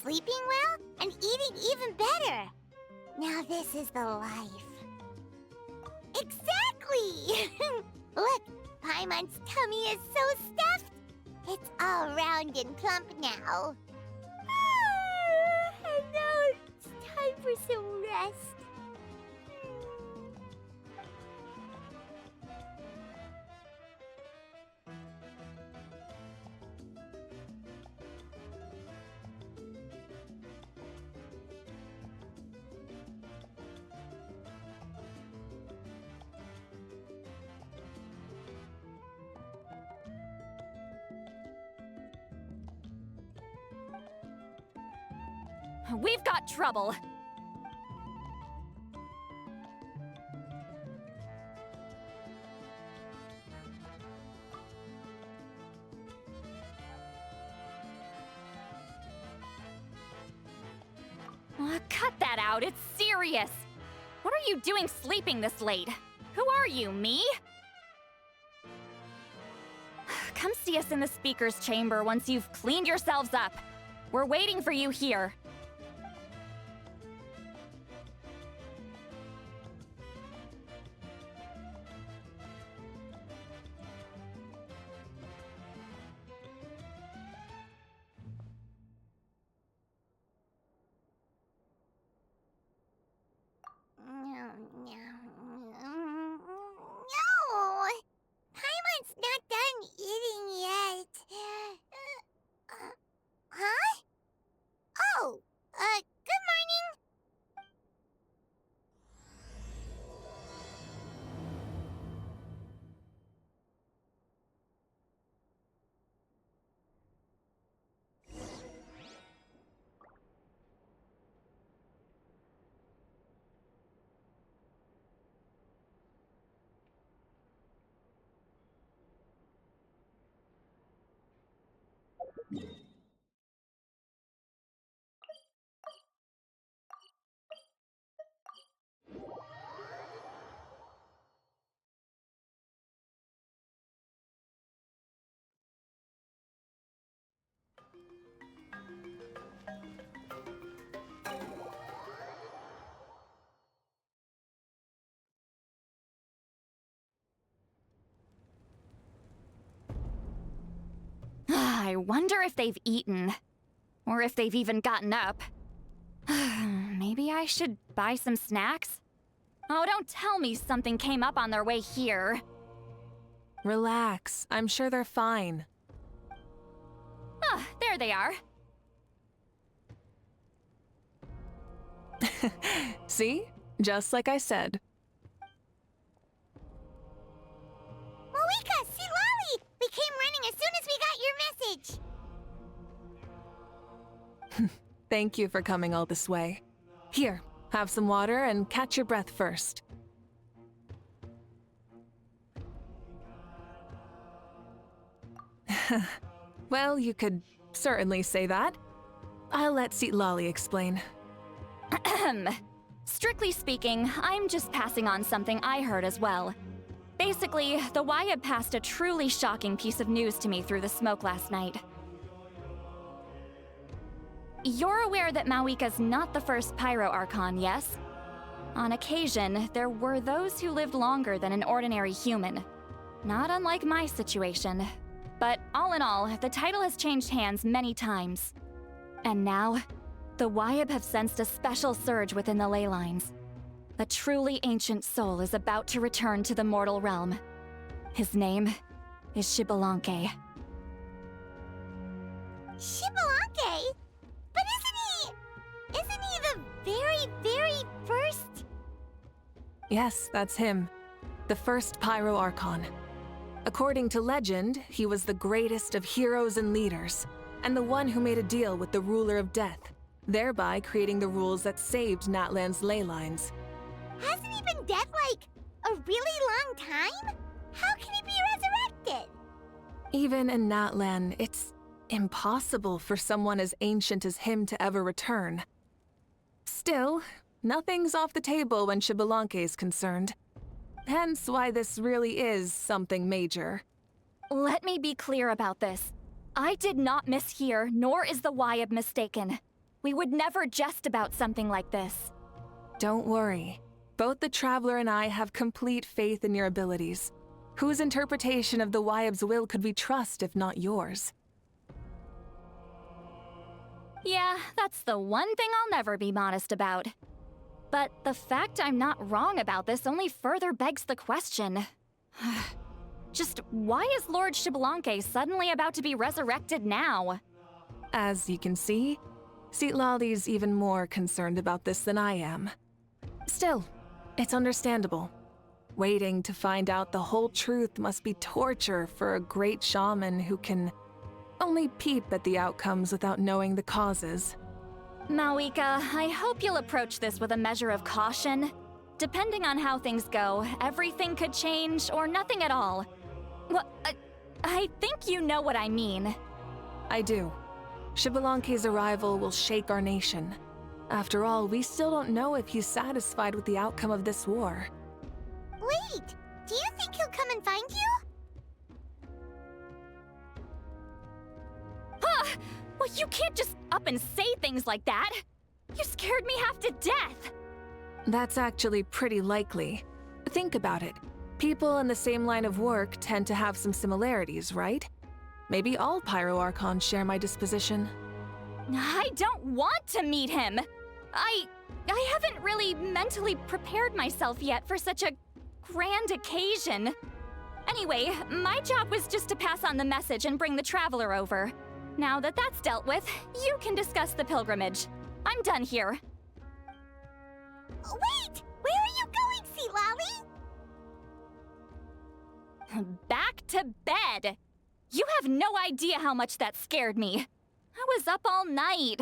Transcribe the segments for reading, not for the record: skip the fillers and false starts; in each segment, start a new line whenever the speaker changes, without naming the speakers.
sleeping well and eating even better. Now this is the life. Exactly! Look, Paimon's tummy is so stuffed. It's all round and plump now. And now it's time for some rest.
We've got trouble. Cut that out, it's serious. What are you doing sleeping this late? Who are you, me? Come see us in the speaker's chamber once you've cleaned yourselves up. We're waiting for you here.
No! Paimon's not done eating yet. Huh? Oh, good morning.
I wonder if they've eaten. Or if they've even gotten up. Maybe I should buy some snacks? Oh, don't tell me something came up on their way here.
Relax. I'm sure they're fine.
Ah, there they are.
See? Just like I said.
Mawuika, see Lolly! We came running as soon as we got your message.
Thank you for coming all this way. Here, have some water and catch your breath first. Well, you could certainly say that. I'll let Seat Lolly explain.
Strictly speaking, I'm just passing on something I heard as well. Basically, the Wyab passed a truly shocking piece of news to me through the smoke last night. You're aware that Mawuika's not the first Pyro Archon, yes? On occasion, there were those who lived longer than an ordinary human. Not unlike my situation. But all in all, the title has changed hands many times. And now, the Wyab have sensed a special surge within the ley lines. A truly ancient soul is about to return to the mortal realm. His name is Shbalanke.
Shbalanke? But isn't he the very, very first?
Yes, that's him. The first Pyro Archon. According to legend, he was the greatest of heroes and leaders, and the one who made a deal with the ruler of death, thereby creating the rules that saved Natlan's ley lines.
Hasn't he been dead like a really long time? How can he be resurrected?
Even in Natlan, it's impossible for someone as ancient as him to ever return. Still, nothing's off the table when Shbalanke is concerned. Hence why this really is something major.
Let me be clear about this. I did not mishear, nor is the Wyab mistaken. We would never jest about something like this.
Don't worry. Both the Traveler and I have complete faith in your abilities. Whose interpretation of the Wyab's will could we trust if not yours?
Yeah, that's the one thing I'll never be modest about. But the fact I'm not wrong about this only further begs the question. Just why is Lord Shbalanke suddenly about to be resurrected now?
As you can see, Citlali's even more concerned about this than I am. Still, it's understandable. Waiting to find out the whole truth must be torture for a great shaman who can only peep at the outcomes without knowing the causes.
Mawuika, I hope you'll approach this with a measure of caution. Depending on how things go, everything could change or nothing at all. Well, I think you know what I mean.
I do. Shbalanke's arrival will shake our nation. After all, we still don't know if he's satisfied with the outcome of this war.
Wait, do you think he'll come and find you?
Huh! Well, you can't just up and say things like that. You scared me half to death.
That's actually pretty likely. Think about it. People in the same line of work tend to have some similarities, right? Maybe all Pyro Archons share my disposition.
I don't want to meet him. I haven't really mentally prepared myself yet for such a grand occasion. Anyway, my job was just to pass on the message and bring the Traveler over. Now that that's dealt with, you can discuss the pilgrimage. I'm done here.
Wait! Where are you going, Citlali?
Back to bed! You have no idea how much that scared me. I was up all night.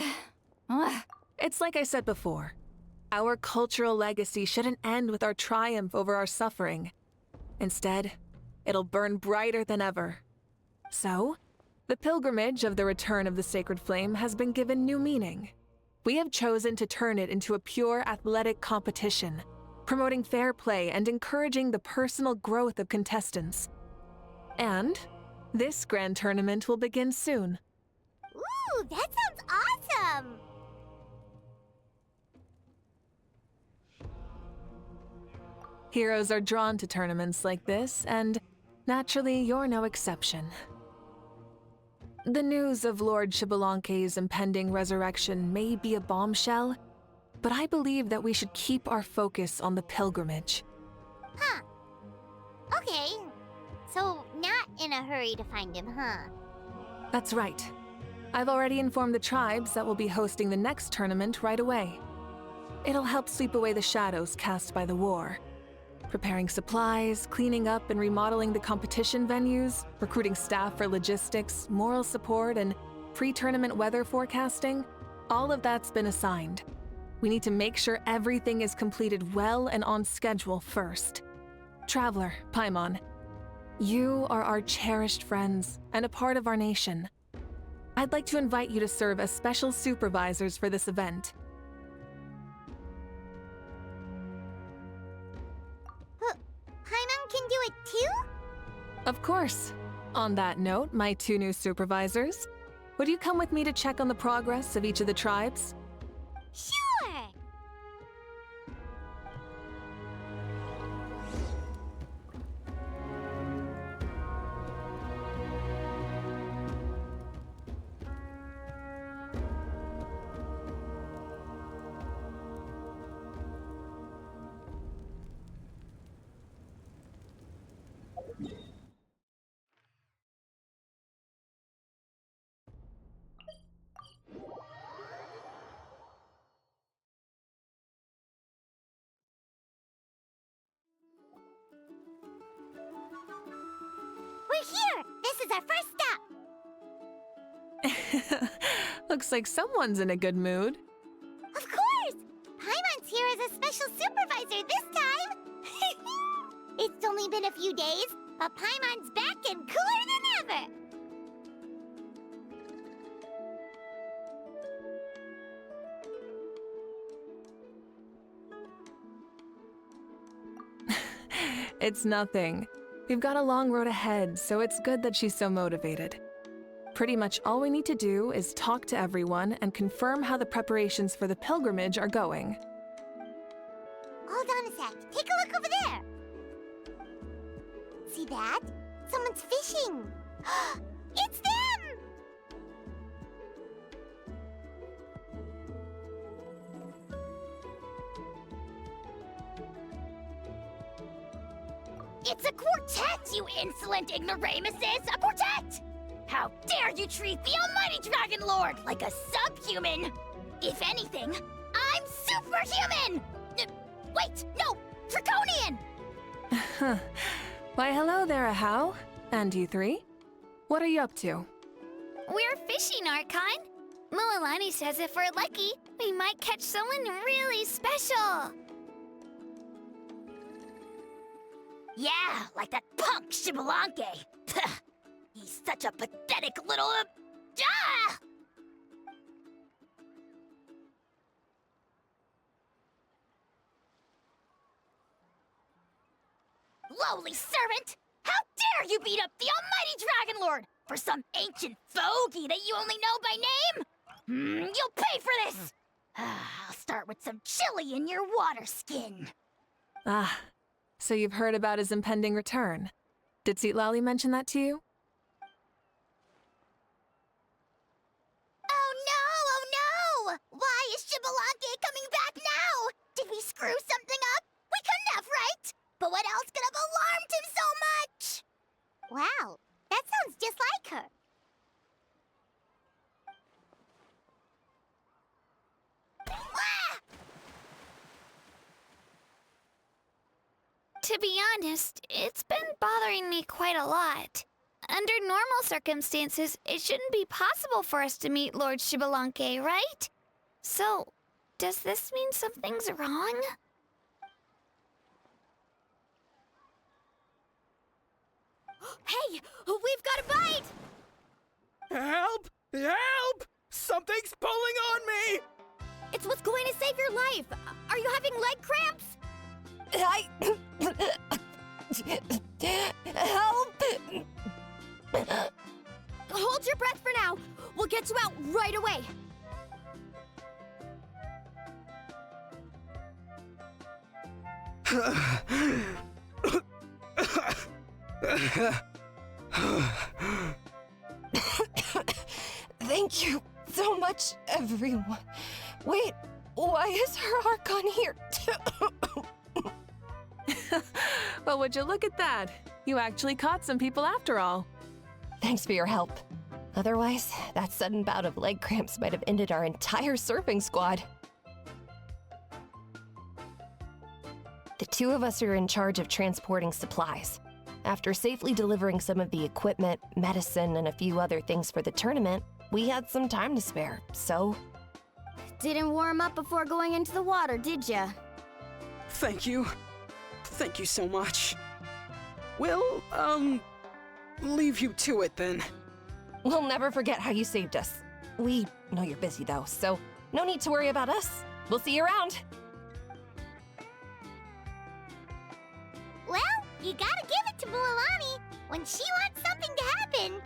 Ugh.
It's like I said before. Our cultural legacy shouldn't end with our triumph over our suffering. Instead, it'll burn brighter than ever. So, the pilgrimage of the return of the sacred flame has been given new meaning. We have chosen to turn it into a pure athletic competition, promoting fair play and encouraging the personal growth of contestants. And this grand tournament will begin soon.
Ooh, that sounds awesome!
Heroes are drawn to tournaments like this, and naturally, you're no exception. The news of Lord Shbalanke's impending resurrection may be a bombshell, but I believe that we should keep our focus on the pilgrimage.
Huh. Okay. So, not in a hurry to find him, huh?
That's right. I've already informed the tribes that we'll be hosting the next tournament right away. It'll help sweep away the shadows cast by the war. Preparing supplies, cleaning up and remodeling the competition venues, recruiting staff for logistics, moral support, and pre-tournament weather forecasting, all of that's been assigned. We need to make sure everything is completed well and on schedule first. Traveler, Paimon, you are our cherished friends and a part of our nation. I'd like to invite you to serve as special supervisors for this event.
Paimon can do it too?
Of course. On that note, my two new supervisors, would you come with me to check on the progress of each of the tribes?
Sure! We're here! This is our first stop!
Looks like someone's in a good mood.
Of course! Paimon's here as a special supervisor this time! It's only been a few days, but Paimon's back and cooler than ever!
It's nothing. We've got a long road ahead, so it's good that she's so motivated. Pretty much all we need to do is talk to everyone and confirm how the preparations for the pilgrimage are going.
Hold on a sec. Take a look over there. See that? Someone's fishing. It's them!
It's a quartet, you insolent ignoramuses! A quartet! How dare you treat the almighty Dragon Lord like a subhuman! If anything, I'm superhuman! Wait, no! Draconian!
Why, hello there, Ahau. And you three? What are you up to?
We're fishing, Archon. Mualani says if we're lucky, we might catch someone really special. Yeah, like that punk Shbalanke. He's such a pathetic little... Ah! Lowly servant! How dare you beat up the almighty Dragon Lord for some ancient fogey that you only know by name? You'll pay for this! I'll start with some chili in your water skin.
Ah, so you've heard about his impending return. Did Lali mention that to you?
Oh no! Why is Shbalanke coming back now? Did we screw something up? We couldn't have, right? But what else could have alarmed him so much? Wow, that sounds just like her. Ah!
To be honest, it's been bothering me quite a lot. Under normal circumstances, it shouldn't be possible for us to meet Lord Shbalanke, right? So, does this mean something's wrong? Hey, we've got a bite!
Help! Help! Something's pulling on me!
It's what's going to save your life. Are you having leg cramps? Help! Hold your breath for now. We'll get you out right away.
Thank you so much, everyone. Wait, why is her Archon here too?
Well, would you look at that? You actually caught some people after all.
Thanks for your help. Otherwise, that sudden bout of leg cramps might have ended our entire surfing squad. The two of us are in charge of transporting supplies. After safely delivering some of the equipment, medicine, and a few other things for the tournament, we had some time to spare, so...
Didn't warm up before going into the water, did ya?
Thank you. Thank you so much. We'll, leave you to it then.
We'll never forget how you saved us. We know you're busy though, so no need to worry about us. We'll see you around.
Well, you gotta give it to Mualani. When she wants something to happen,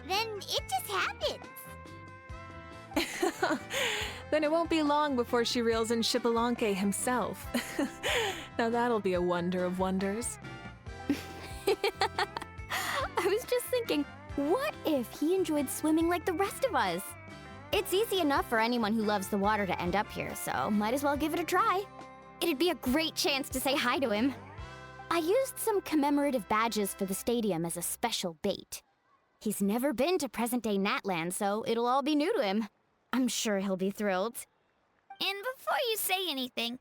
then it just happens.
Then it won't be long before she reels in Shbalanke himself. Now that'll be a wonder of wonders.
I was just thinking, what if he enjoyed swimming like the rest of us? It's easy enough for anyone who loves the water to end up here, so might as well give it a try. It'd be a great chance to say hi to him. I used some commemorative badges for the stadium as a special bait. He's never been to present-day Natland, so it'll all be new to him. I'm sure he'll be thrilled.
And before you say anything,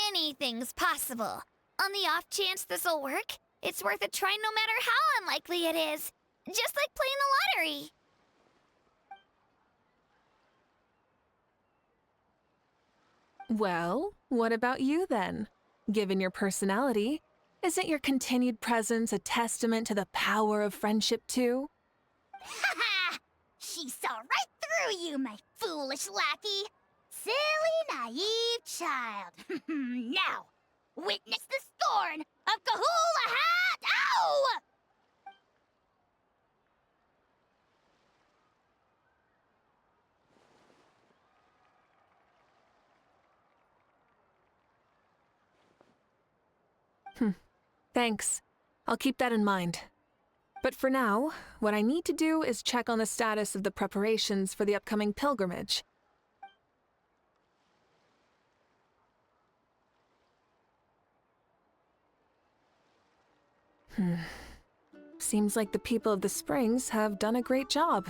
anything's possible. On the off chance this'll work, it's worth a try no matter how unlikely it is. Just like playing the lottery.
Well, what about you then? Given your personality, isn't your continued presence a testament to the power of friendship too?
Ha ha! She saw right through you, my foolish lackey. Silly, naive child. Now, witness the scorn of Kahula Hat! Ow!
Thanks. I'll keep that in mind. But for now, what I need to do is check on the status of the preparations for the upcoming pilgrimage. Seems like the people of the springs have done a great job.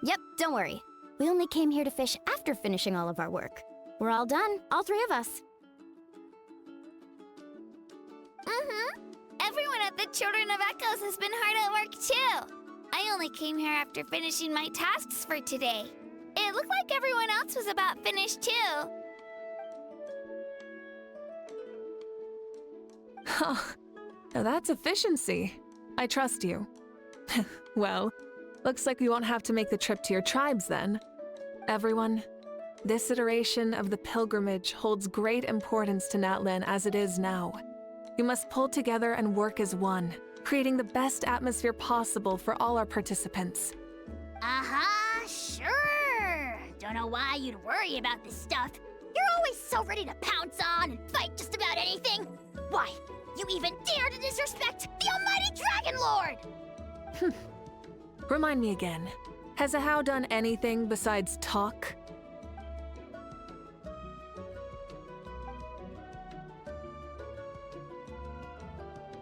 Yep, don't worry. We only came here to fish after finishing all of our work. We're all done, all three of us.
Everyone at the Children of Echoes has been hard at work too. I only came here after finishing my tasks for today. It looked like everyone else was about finished too.
Now that's efficiency. I trust you. Well, looks like we won't have to make the trip to your tribes then. Everyone, this iteration of the pilgrimage holds great importance to Natlan as it is now. We must pull together and work as one, creating the best atmosphere possible for all our participants.
Sure. Don't know why you'd worry about this stuff. You're always so ready to pounce on and fight just about anything. Why, you even dare to disrespect the almighty Dragon Lord!
Remind me again, has Ahau done anything besides talk?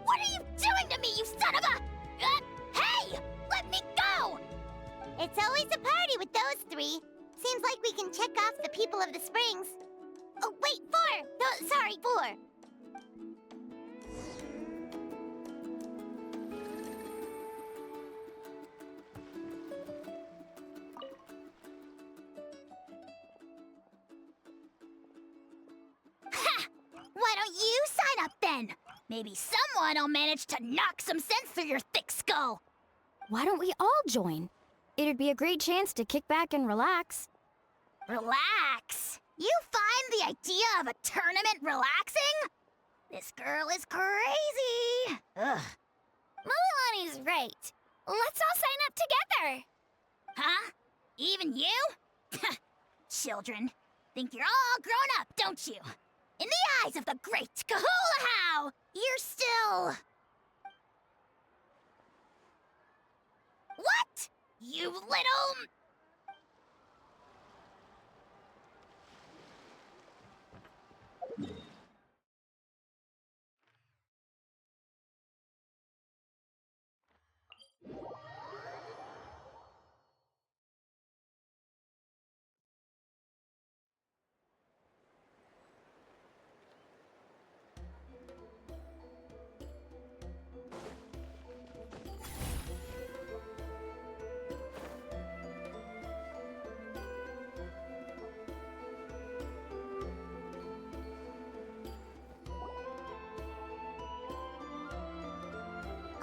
What are you doing to me, you son of a... hey! Let me go!
It's always a party with those three. Seems like we can check off the people of the springs. Oh, wait, 4! No, sorry, 4.
Why don't you sign up then? Maybe someone will manage to knock some sense through your thick skull.
Why don't we all join? It'd be a great chance to kick back and relax.
Relax? You find the idea of a tournament relaxing? This girl is crazy. Ugh.
Milani's right. Let's all sign up together.
Huh? Even you? Children, think you're all grown up, don't you? In the eyes of the great Kahulahau, you're still... What? You little...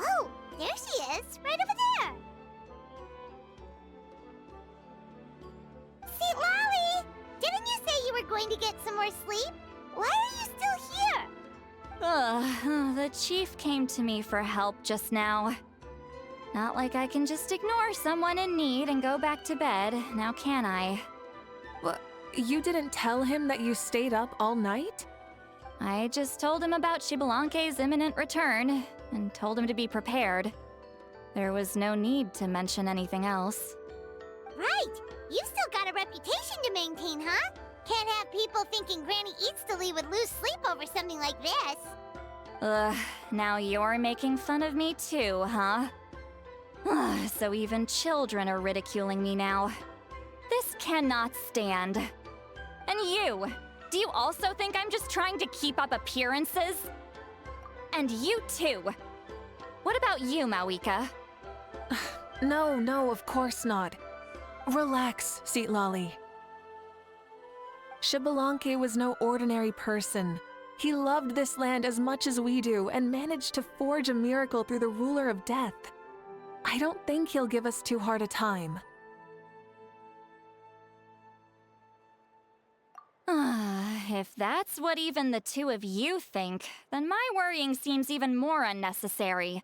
Oh, there she is, right over there. See, Lolly, didn't you say you were going to get some more sleep? Why are you still here?
The chief came to me for help just now. Not like I can just ignore someone in need and go back to bed, now can I?
What? You didn't tell him that you stayed up all night?
I just told him about Shbalanke's imminent return, and told him to be prepared. There was no need to mention anything else.
Right, you've still got a reputation to maintain, huh? Can't have people thinking Granny Eatstily would lose sleep over something like this.
Now you're making fun of me too, huh? So even children are ridiculing me now. This cannot stand. And you! Do you also think I'm just trying to keep up appearances? And you too! What about you, Mawuika?
No, of course not. Relax, Seatlolly. Shbalanke was no ordinary person. He loved this land as much as we do and managed to forge a miracle through the ruler of death. I don't think he'll give us too hard a time.
If that's what even the two of you think, then my worrying seems even more unnecessary.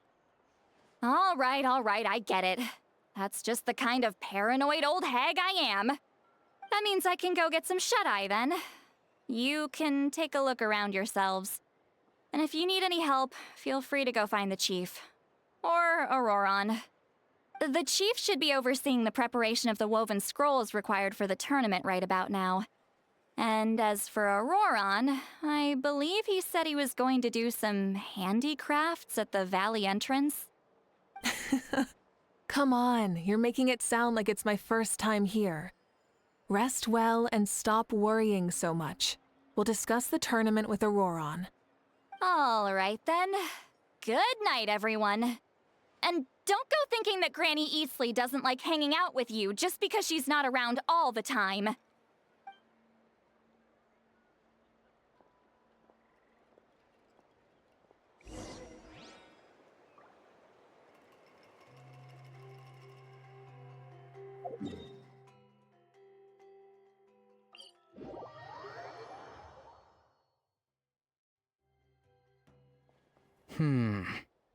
All right, I get it. That's just the kind of paranoid old hag I am. That means I can go get some shut-eye then. You can take a look around yourselves. And if you need any help, feel free to go find the chief. Or Auroron. The chief should be overseeing the preparation of the woven scrolls required for the tournament right about now. And as for Auroron, I believe he said he was going to do some handicrafts at the valley entrance.
Come on, you're making it sound like it's my first time here. Rest well and stop worrying so much. We'll discuss the tournament with Auroron.
All right then. Good night, everyone. And don't go thinking that Granny Eastley doesn't like hanging out with you just because she's not around all the time.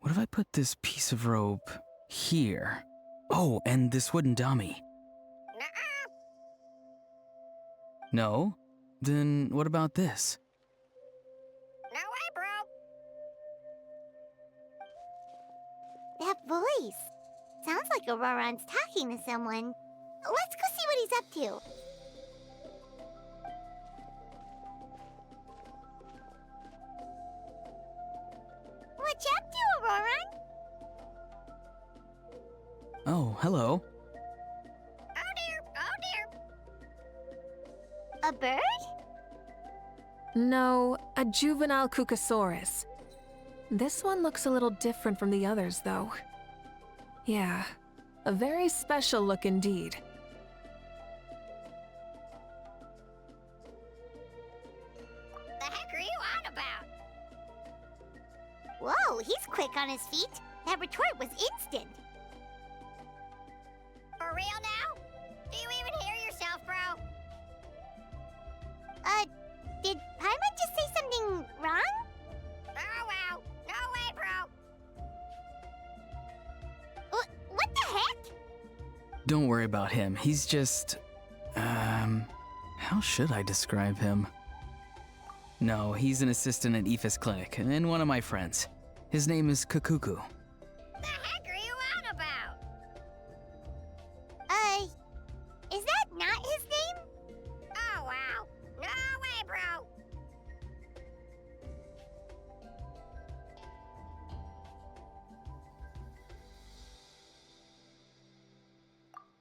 What if I put this piece of rope here? Oh, and this wooden dummy. No? Then what about this?
No way, bro. That voice. Sounds like Auroron's talking to someone. Let's go see what he's up to. What you up to, Auroron?
Oh, hello.
Oh dear. A bird?
No, a juvenile Cucosaurus. This one looks a little different from the others, though. Yeah, a very special look indeed.
The heck are you on about? Whoa, he's quick on his feet. That retort was instant. For real now? Do you even hear yourself, bro? Did Paimon just say something wrong? Oh, wow. No way, bro. What the heck?
Don't worry about him. He's just... how should I describe him? No, he's an assistant at Aoife's clinic, and one of my friends. His name is Kakuku.
The heck are you on about? Is that not his name? Oh, wow. No way, bro.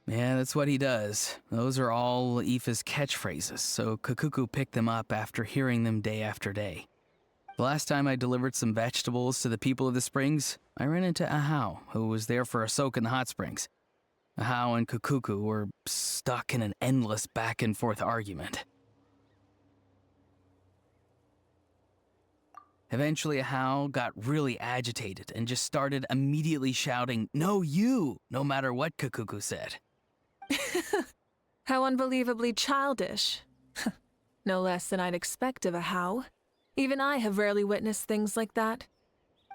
Yeah, that's what he does. Those are all Aoife's catchphrases, so Kakuku picked them up after hearing them day after day. The last time I delivered some vegetables to the people of the springs, I ran into Ahau, who was there for a soak in the hot springs. Ahau and Kakuku were stuck in an endless back-and-forth argument. Eventually, Ahau got really agitated and just started immediately shouting, "No, you!" no matter what Kakuku said.
How unbelievably childish. No less than I'd expect of Ahau. Even I have rarely witnessed things like that.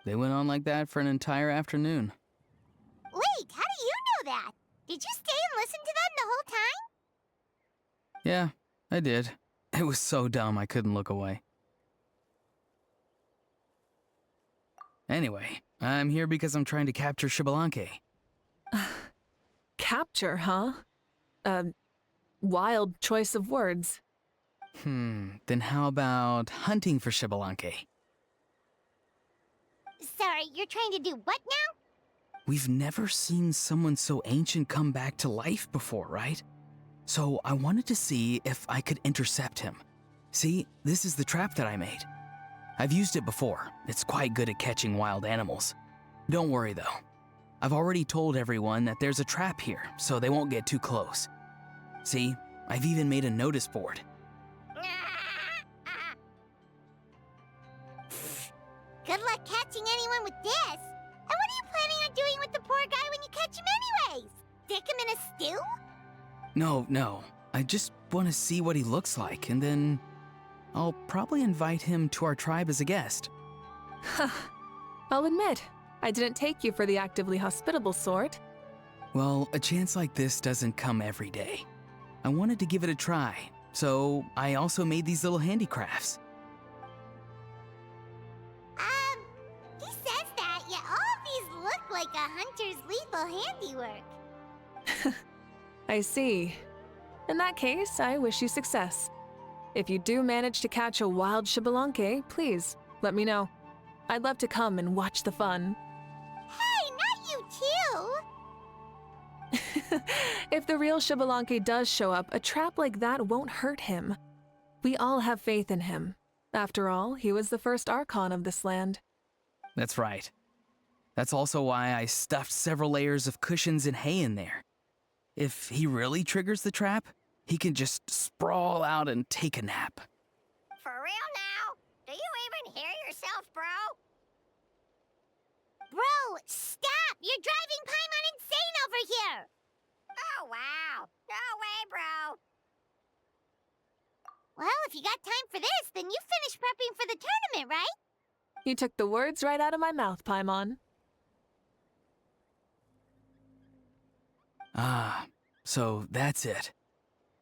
They went on like that for an entire afternoon.
Wait, how do you know that? Did you stay and listen to them the whole time?
Yeah, I did. It was so dumb I couldn't look away. Anyway, I'm here because I'm trying to capture Shbalanke.
Capture, huh? Wild choice of words.
Then how about hunting for Shbalanke?
Sorry, you're trying to do what now?
We've never seen someone so ancient come back to life before, right? So I wanted to see if I could intercept him. See, this is the trap that I made. I've used it before. It's quite good at catching wild animals. Don't worry though. I've already told everyone that there's a trap here, so they won't get too close. See, I've even made a notice board.
Good luck catching anyone with this. And what are you planning on doing with the poor guy when you catch him anyways? Stick him in a stew?
No. I just want to see what he looks like, and then I'll probably invite him to our tribe as a guest.
I'll admit, I didn't take you for the actively hospitable sort.
Well, a chance like this doesn't come every day. I wanted to give it a try, so I also made these little handicrafts.
hunter's lethal handiwork.
I see. In that case, I wish you success. If you do manage to catch a wild Shbalanke, please let me know. I'd love to come and watch the fun.
Hey, not you too!
If the real Shbalanke does show up, a trap like that won't hurt him. We all have faith in him. After all, he was the first Archon of this land.
That's right. That's also why I stuffed several layers of cushions and hay in there. If he really triggers the trap, he can just sprawl out and take a nap.
For real now? Do you even hear yourself, bro? Bro, stop! You're driving Paimon insane over here! Oh, wow. No way, bro. Well, if you got time for this, then you finished prepping for the tournament, right?
You took the words right out of my mouth, Paimon.
Ah, so that's it.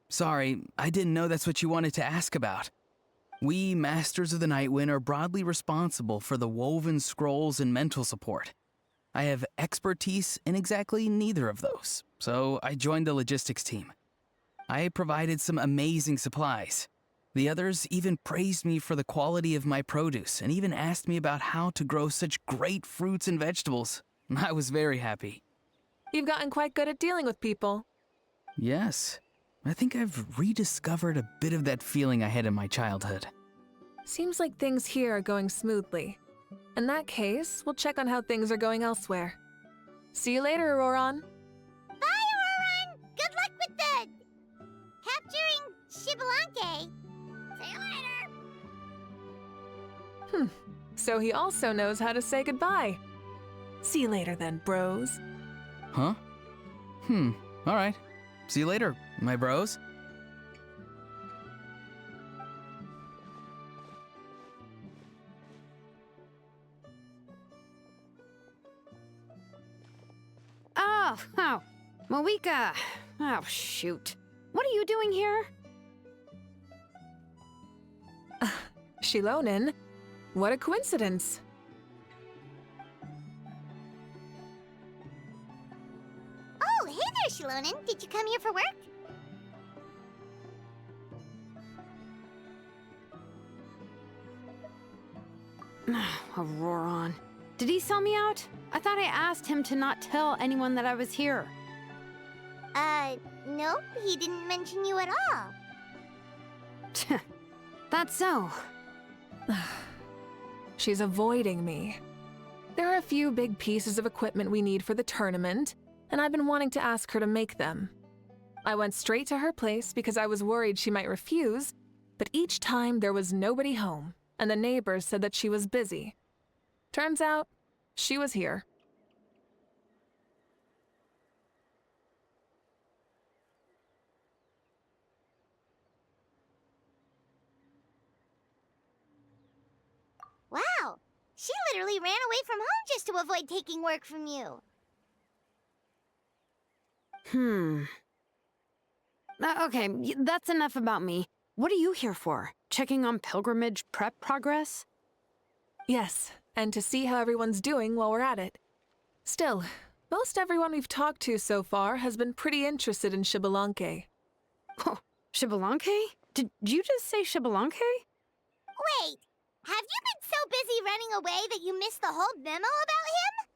Sorry, I didn't know that's what you wanted to ask about. We, Masters of the Nightwind, are broadly responsible for the woven scrolls and mental support. I have expertise in exactly neither of those, so I joined the logistics team. I provided some amazing supplies. The others even praised me for the quality of my produce and even asked me about how to grow such great fruits and vegetables. I was very happy.
You've gotten quite good at dealing with people.
Yes, I think I've rediscovered a bit of that feeling I had in my childhood.
Seems like things here are going smoothly. In that case, we'll check on how things are going elsewhere. See you later, Auroron.
Bye, Auroron! Good luck with the... capturing Shbalanke. See you later!
So he also knows how to say goodbye. See you later then, bros.
Huh? All right. See you later, my bros.
Oh, Mawuika. Oh, shoot. What are you doing here?
Shilonen, what a coincidence.
Oh, hey there, Shilonen. Did you come here for work?
Auroron. Did he sell me out? I thought I asked him to not tell anyone that I was here.
Nope. He didn't mention you at all.
That's so.
She's avoiding me. There are a few big pieces of equipment we need for the tournament, and I've been wanting to ask her to make them. I went straight to her place because I was worried she might refuse, but each time there was nobody home, and the neighbors said that she was busy. Turns out, she was here.
Wow. She literally ran away from home just to avoid taking work from you.
Okay, that's enough about me. What are you here for? Checking on pilgrimage prep progress?
Yes, and to see how everyone's doing while we're at it. Still, most everyone we've talked to so far has been pretty interested in Shbalanke.
Oh, Shbalanke? Did you just say Shbalanke?
Wait, have you been so busy running away that you missed the whole memo about him?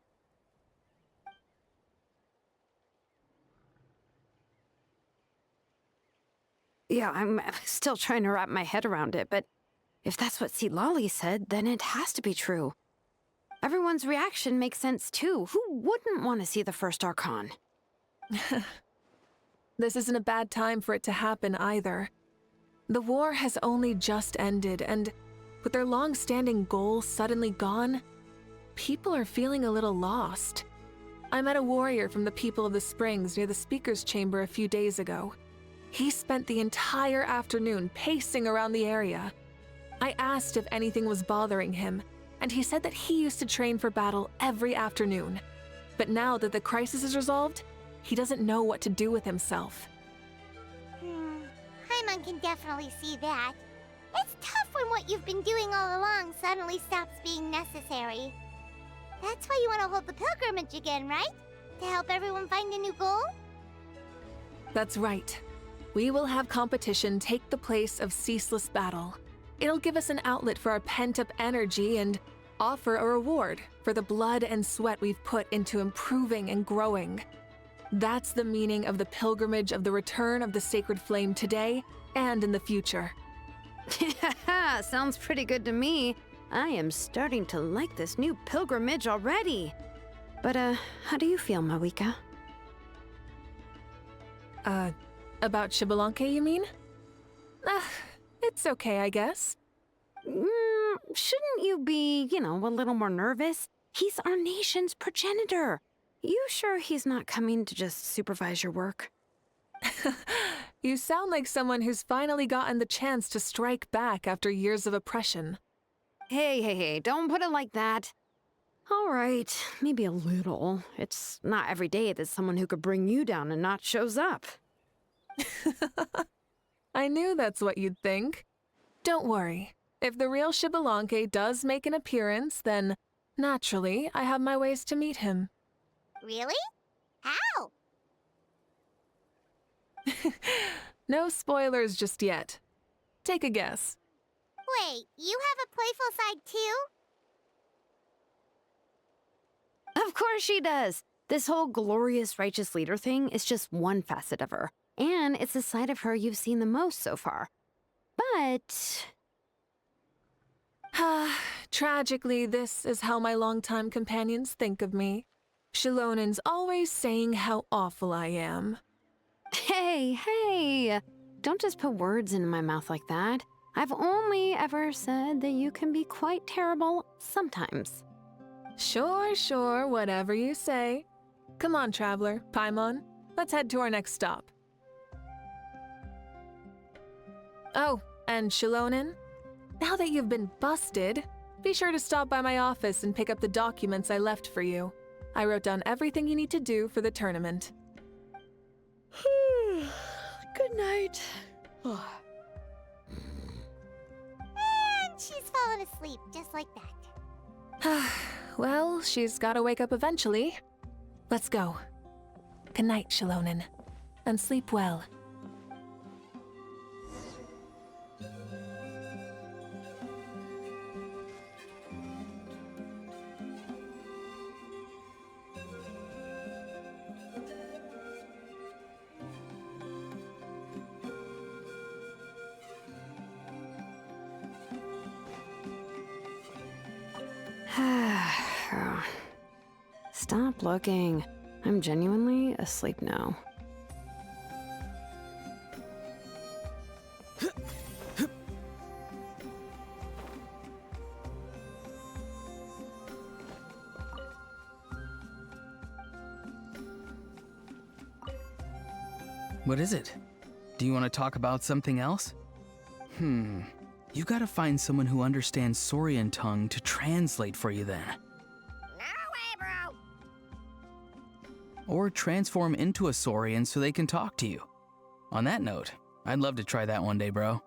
Yeah, I'm still trying to wrap my head around it, but if that's what Lolly said, then it has to be true. Everyone's reaction makes sense too. Who wouldn't want to see the first Archon?
This isn't a bad time for it to happen either. The war has only just ended, and with their long-standing goal suddenly gone, people are feeling a little lost. I met a warrior from the People of the Springs near the Speaker's Chamber a few days ago. He spent the entire afternoon pacing around the area. I asked if anything was bothering him, and he said that he used to train for battle every afternoon. But now that the crisis is resolved, he doesn't know what to do with himself.
Paimon can definitely see that. It's tough when what you've been doing all along suddenly stops being necessary. That's why you want to hold the pilgrimage again, right? To help everyone find a new goal?
That's right. We will have competition take the place of ceaseless battle. It'll give us an outlet for our pent-up energy and offer a reward for the blood and sweat we've put into improving and growing. That's the meaning of the pilgrimage of the return of the sacred flame today and in the future.
Sounds pretty good to me. I am starting to like this new pilgrimage already. But, how do you feel, Mawuika?
About Shbalanke, you mean? It's okay, I guess.
Shouldn't you be, a little more nervous? He's our nation's progenitor. You sure he's not coming to just supervise your work?
You sound like someone who's finally gotten the chance to strike back after years of oppression.
Hey, don't put it like that. All right, maybe a little. It's not every day that someone who could bring you down a notch shows up.
I knew that's what you'd think. Don't worry. If the real Shbalanke does make an appearance, then naturally I have my ways to meet him.
Really? How?
No spoilers just yet. Take a guess.
Wait, you have a playful side too?
Of course she does. This whole glorious righteous leader thing is just one facet of her. And it's the side of her you've seen the most so far. But...
Tragically, this is how my longtime companions think of me. Shilonen's always saying how awful I am.
Hey, don't just put words into my mouth like that. I've only ever said that you can be quite terrible sometimes.
Sure, whatever you say. Come on, traveler, Paimon. Let's head to our next stop. Oh, and Shilonen, now that you've been busted, be sure to stop by my office and pick up the documents I left for you. I wrote down everything you need to do for the tournament.
Good night.
And she's fallen asleep just like that.
Well, she's gotta wake up eventually. Let's go. Good night, Shilonen, and sleep well.
Stop looking. I'm genuinely asleep now.
What is it? Do you want to talk about something else? You gotta find someone who understands Saurian tongue to translate for you then.
No way, bro!
Or transform into a Saurian so they can talk to you. On that note, I'd love to try that one day, bro.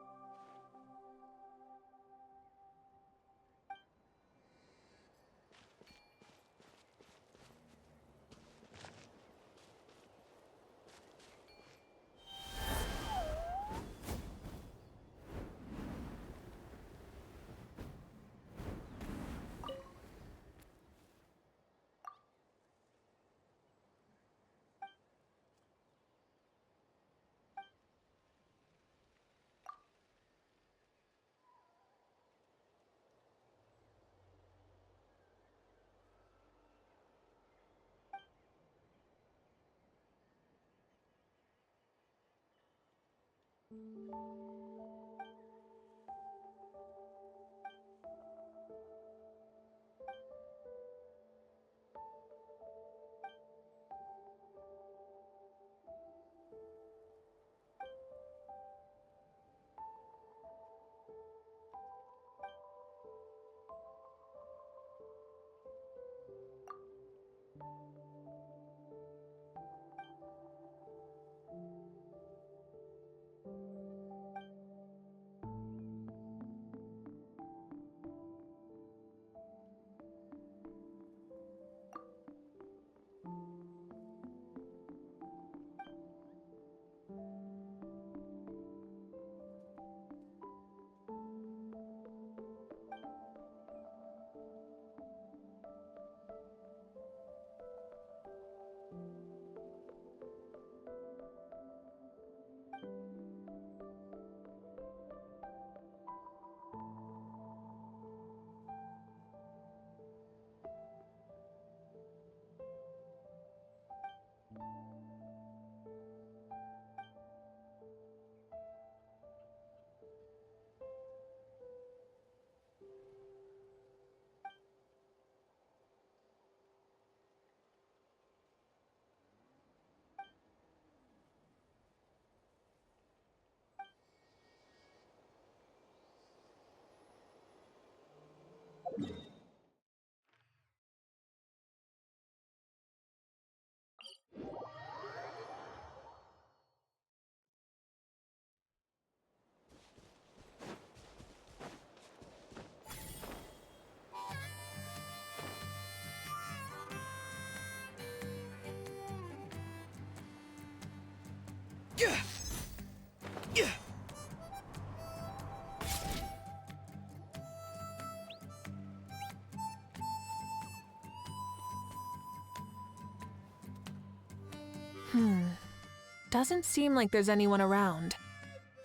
Doesn't seem like there's anyone around.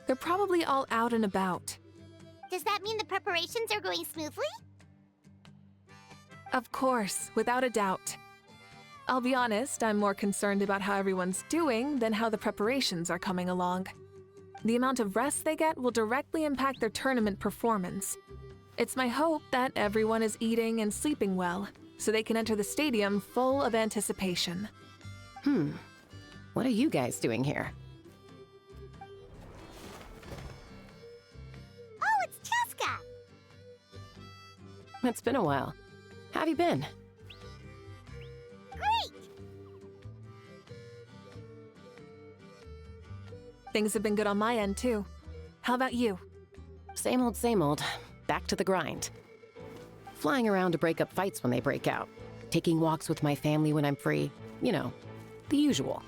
They're probably all out and about.
Does that mean the preparations are going smoothly?
Of course, without a doubt. I'll be honest, I'm more concerned about how everyone's doing than how the preparations are coming along. The amount of rest they get will directly impact their tournament performance. It's my hope that everyone is eating and sleeping well, so they can enter the stadium full of anticipation.
What are you guys doing here?
Oh, it's Cheska!
It's been a while. How have you been?
Great!
Things have been good on my end, too. How about you?
Same old, same old. Back to the grind. Flying around to break up fights when they break out. Taking walks with my family when I'm free. You know, the usual.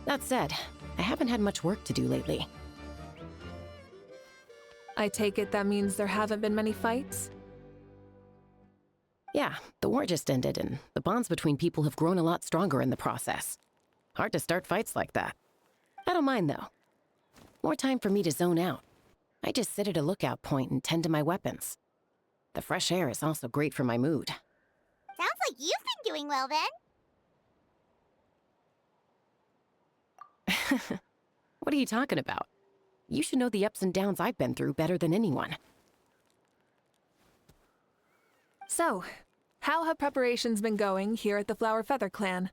That said, I haven't had much work to do lately.
I take it that means there haven't been many fights?
Yeah, the war just ended, and the bonds between people have grown a lot stronger in the process. Hard to start fights like that. I don't mind, though. More time for me to zone out. I just sit at a lookout point and tend to my weapons. The fresh air is also great for my mood.
Sounds like you've been doing well then.
What are you talking about? You should know the ups and downs I've been through better than anyone.
So, how have preparations been going here at the Flower Feather Clan?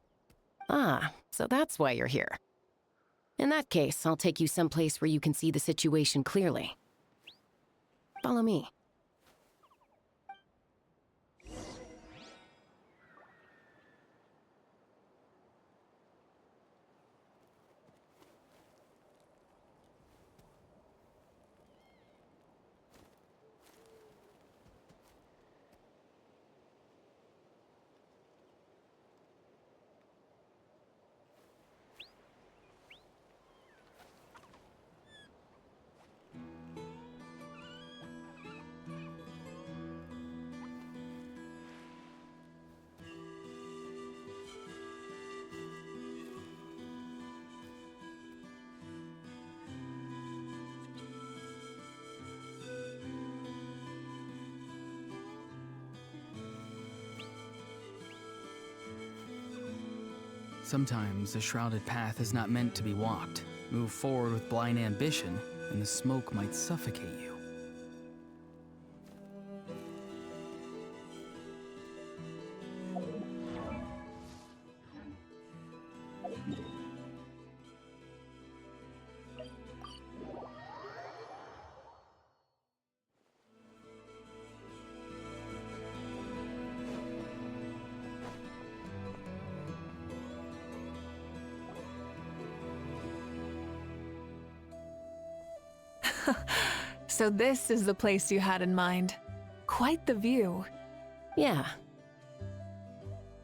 Ah, so that's why you're here. In that case, I'll take you someplace where you can see the situation clearly. Follow me.
Sometimes a shrouded path is not meant to be walked. Move forward with blind ambition, and the smoke might suffocate you.
So this is the place you had in mind. Quite the view.
Yeah.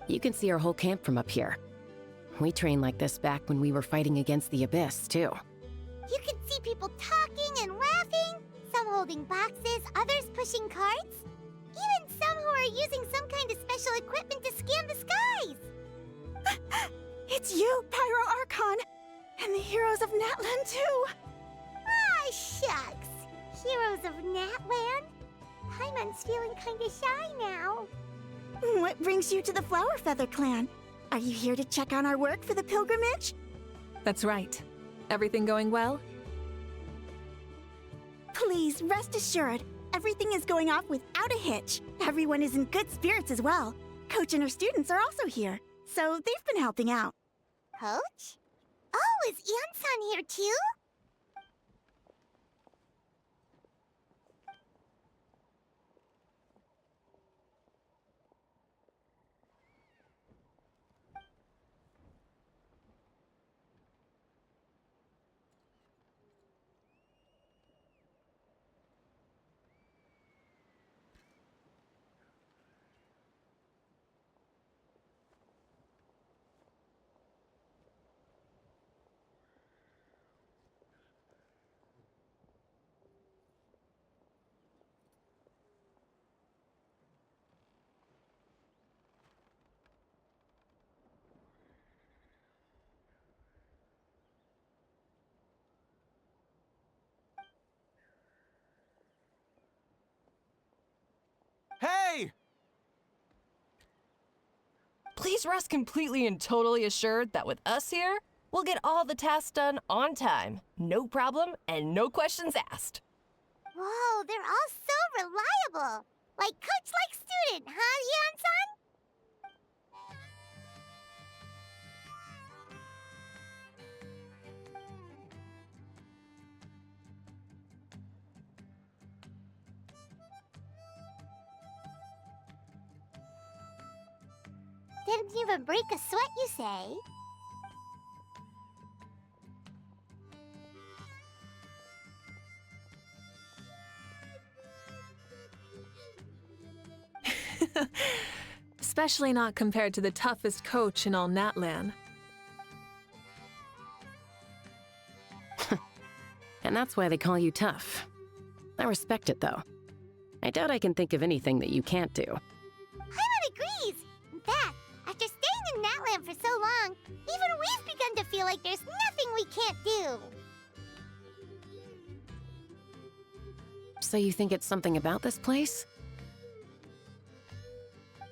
You can see our whole camp from up here. We trained like this back when we were fighting against the Abyss, too.
You can see people talking and laughing, some holding boxes, others pushing carts. Even some who are using some kind of special equipment to scan the skies.
It's you, Pyro Archon! And the heroes of Natlan, too!
Ah, shucks. Heroes of Natland? Paimon's feeling kinda shy now.
What brings you to the Flower Feather Clan? Are you here to check on our work for the pilgrimage?
That's right. Everything going well?
Please, rest assured, everything is going off without a hitch. Everyone is in good spirits as well. Coach and her students are also here, so they've been helping out.
Coach? Oh, is Anson here too?
please rest completely and totally assured that with us here, we'll get all the tasks done on time. No problem and no questions asked.
Whoa, they're all so reliable. Like coach like student, huh, Yeon-san? Didn't even break a sweat, you say?
Especially not compared to the toughest coach in all Natlan.
And that's why they call you tough. I respect it, though. I doubt I can think of anything that you can't do.
Paimon agrees! In fact, after staying in Natlan for so long, even we've begun to feel like there's nothing we can't do.
So you think it's something about this place?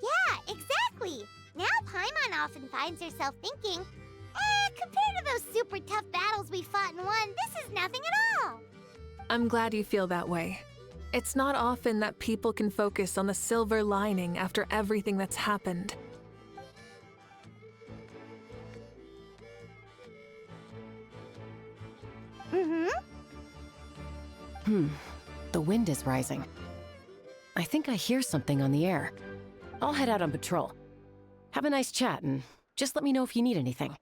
Yeah, exactly! Now Paimon often finds herself thinking, compared to those super tough battles we fought and won, this is nothing at all!
I'm glad you feel that way. It's not often that people can focus on the silver lining after everything that's happened.
The wind is rising. I think I hear something on the air. I'll head out on patrol. Have a nice chat and just let me know if you need anything.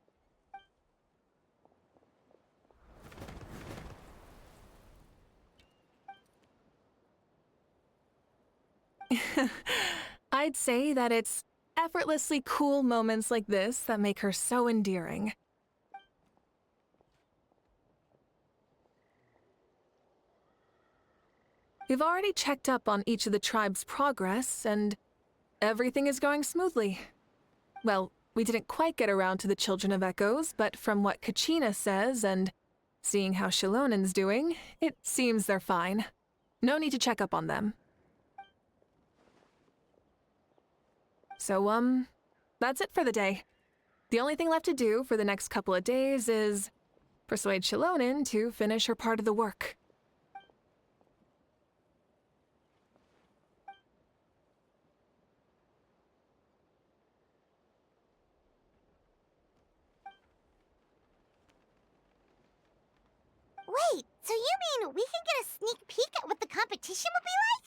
I'd say that it's effortlessly cool moments like this that make her so endearing. We've already checked up on each of the tribe's progress, and everything is going smoothly. Well, we didn't quite get around to the Children of Echoes, but from what Kachina says and seeing how Shalonen's doing, it seems they're fine. No need to check up on them. So, that's it for the day. The only thing left to do for the next couple of days is persuade Shalonen to finish her part of the work.
Wait, so you mean we can get a sneak peek at what the competition will be like?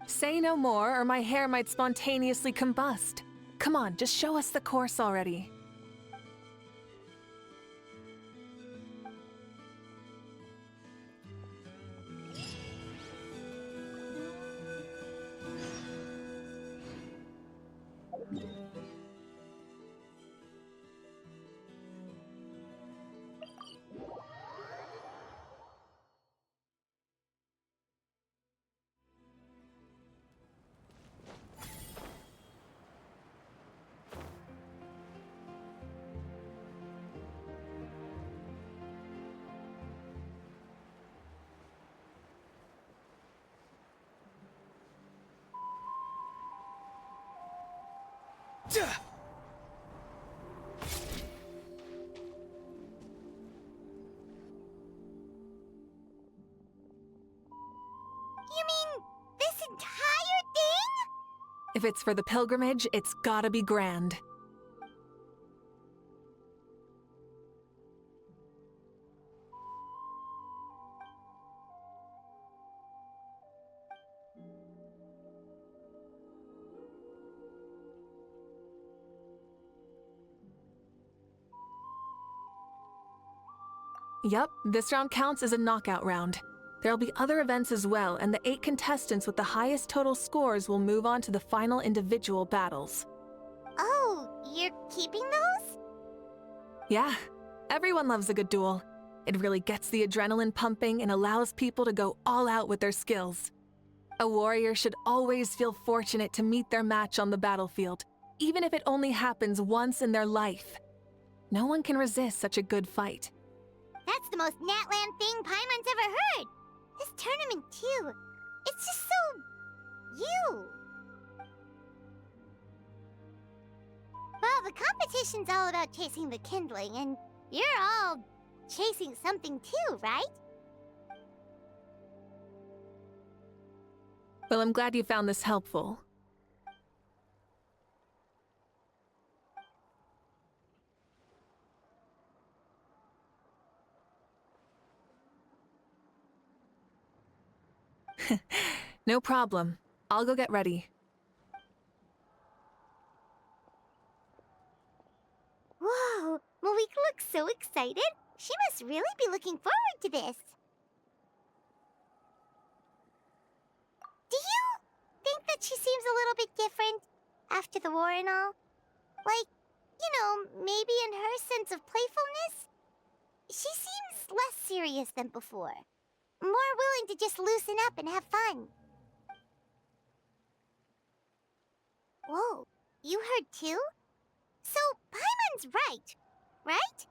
Say no more, or my hair might spontaneously combust. Come on, just show us the course already.
You mean this entire thing?
If it's for the pilgrimage, it's gotta be grand. Yup, this round counts as a knockout round. There'll be other events as well, and the 8 contestants with the highest total scores will move on to the final individual battles.
Oh, you're keeping those?
Yeah, everyone loves a good duel. It really gets the adrenaline pumping and allows people to go all out with their skills. A warrior should always feel fortunate to meet their match on the battlefield, even if it only happens once in their life. No one can resist such a good fight.
That's the most Natland thing Paimon's ever heard. This tournament, too. It's just so... you. Well, the competition's all about chasing the kindling, and you're all chasing something too, right?
Well, I'm glad you found this helpful. No problem. I'll go get ready.
Whoa, Mawuiki looks so excited. She must really be looking forward to this. Do you think that she seems a little bit different after the war and all? Like, you know, maybe in her sense of playfulness? She seems less serious than before. More willing to just loosen up and have fun. Whoa, you heard too? So, Paimon's right, right?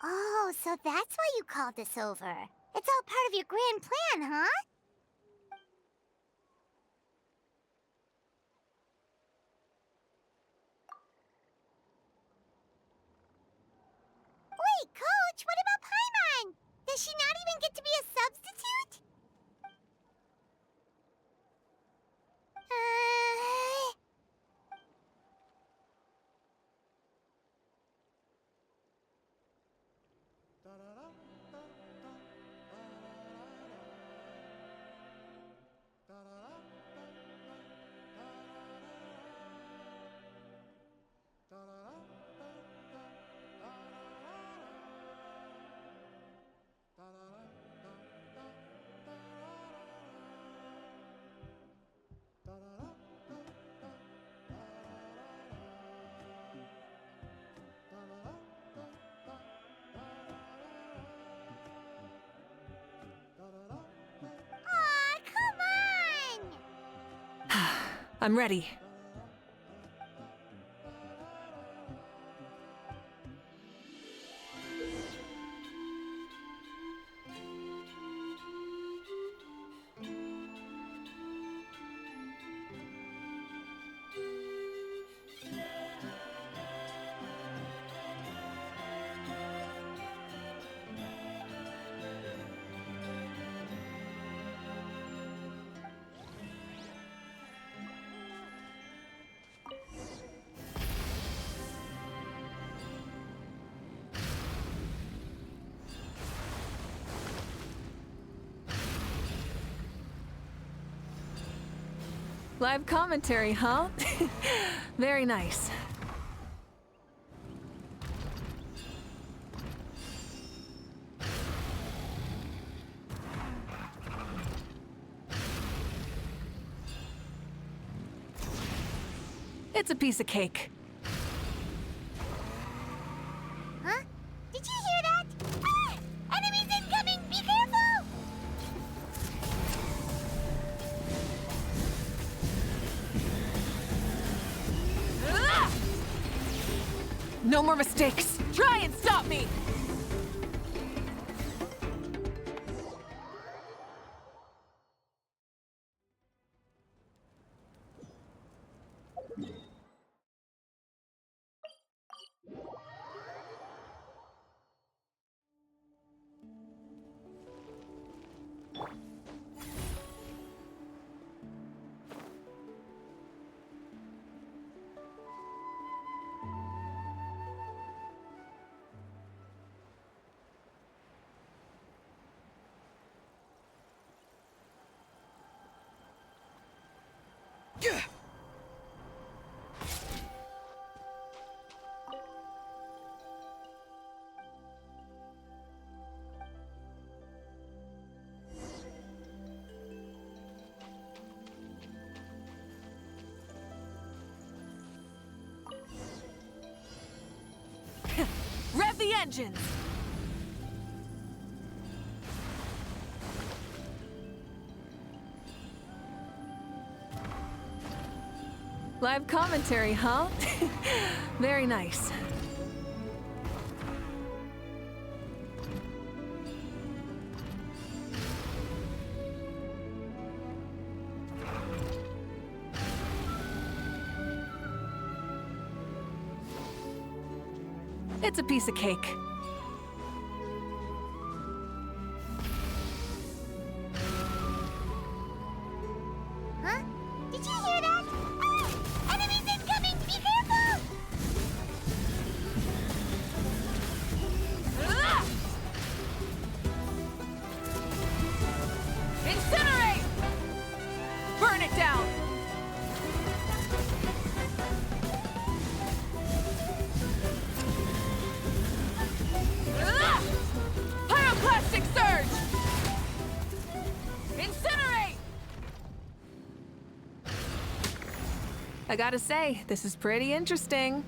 Oh, so that's why you called us over. It's all part of your grand plan, huh? Wait, Coach, what about Paimon? Does she not even get to be a substitute? Aw, come on!
I'm ready. Live commentary, huh? Very nice. It's a piece of cake.
Huh? Did you hear that? Ah! Enemies incoming! Be careful!
No more mistakes! Try and stop me! engines! Live commentary, huh? Very nice. It's a piece of cake.
Huh? Did you hear that? Ah! Enemies incoming! Be careful!
Incinerate! Burn it down! Pyroclastic surge! Incinerate! I gotta say, this is pretty interesting.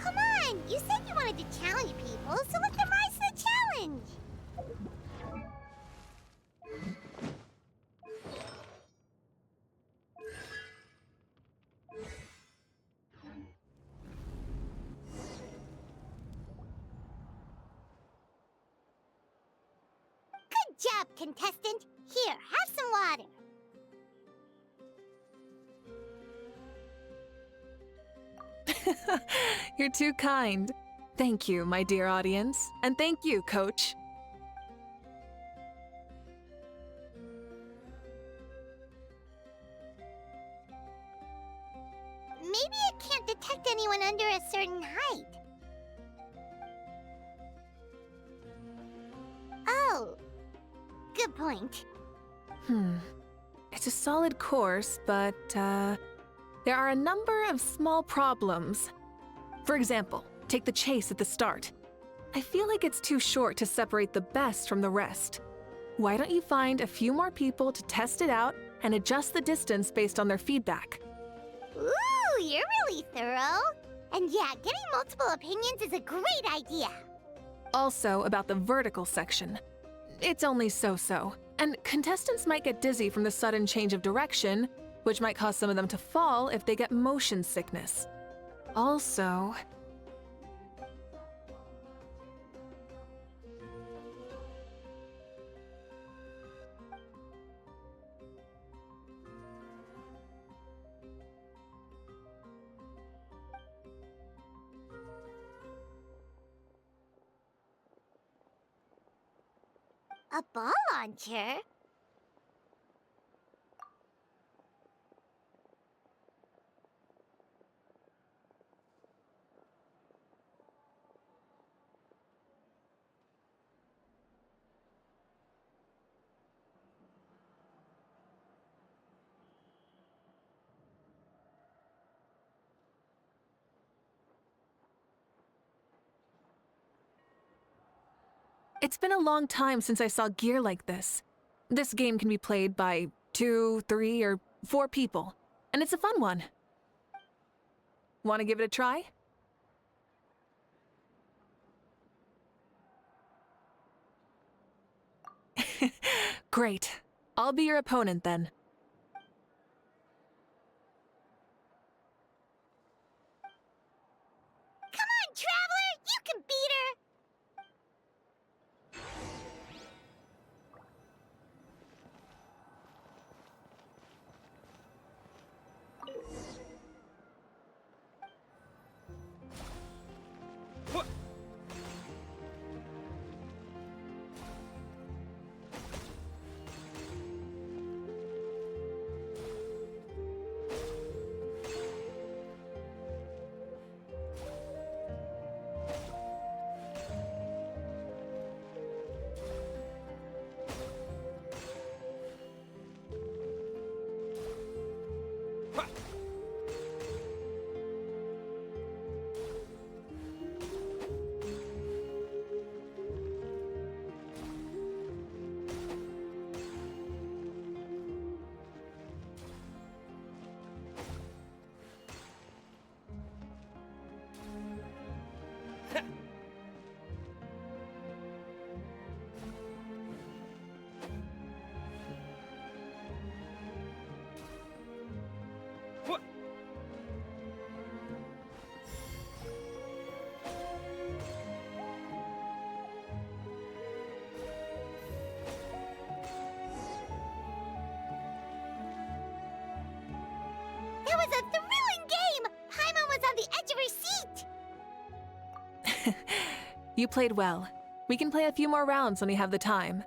Come on! You said you wanted to challenge people, so let them rise to the challenge! Good job, contestant! Here, have some water!
You're too kind. Thank you, my dear audience. And thank you, Coach.
Maybe it can't detect anyone under a certain height. Oh. Good point.
It's a solid course, but, there are a number of small problems. For example, take the chase at the start. I feel like it's too short to separate the best from the rest. Why don't you find a few more people to test it out and adjust the distance based on their feedback?
Ooh, you're really thorough. And yeah, getting multiple opinions is a great idea.
Also, about the vertical section. It's only so-so, and contestants might get dizzy from the sudden change of direction, which might cause some of them to fall if they get motion sickness. Also...
A ball launcher?
It's been a long time since I saw gear like this. This game can be played by 2, 3, or 4 people, and it's a fun one. Want to give it a try? Great. I'll be your opponent then.
Come on, Traveler! You can beat her!
You played well. We can play a few more rounds when we have the time.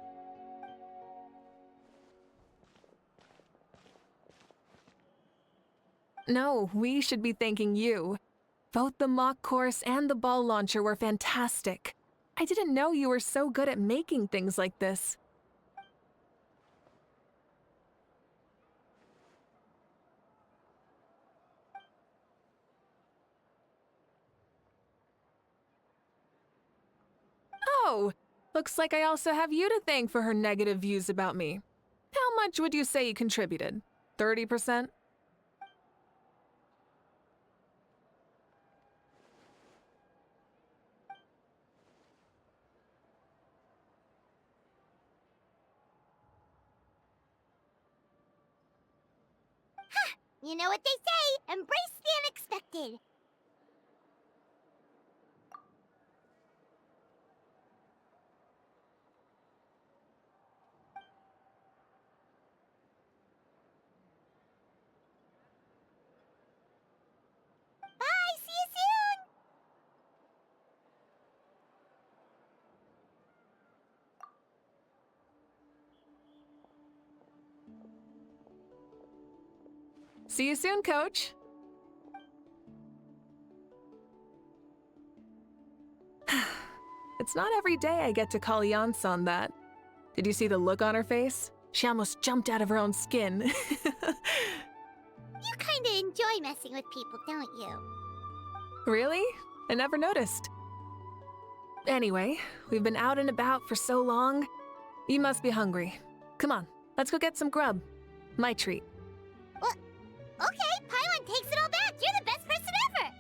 No, we should be thanking you. Both the mock course and the ball launcher were fantastic. I didn't know you were so good at making things like this. Oh, looks like I also have you to thank for her negative views about me. How much would you say you contributed? 30%?
You know what they say, embrace the unexpected. Bye, see you soon!
See you soon, Coach. It's not every day I get to call Yansan that. Did you see the look on her face? She almost jumped out of her own skin.
You kinda enjoy messing with people, don't you?
Really? I never noticed. Anyway, we've been out and about for so long. You must be hungry. Come on, let's go get some grub. My treat.
Okay, Paimon takes it all back. You're the best person ever.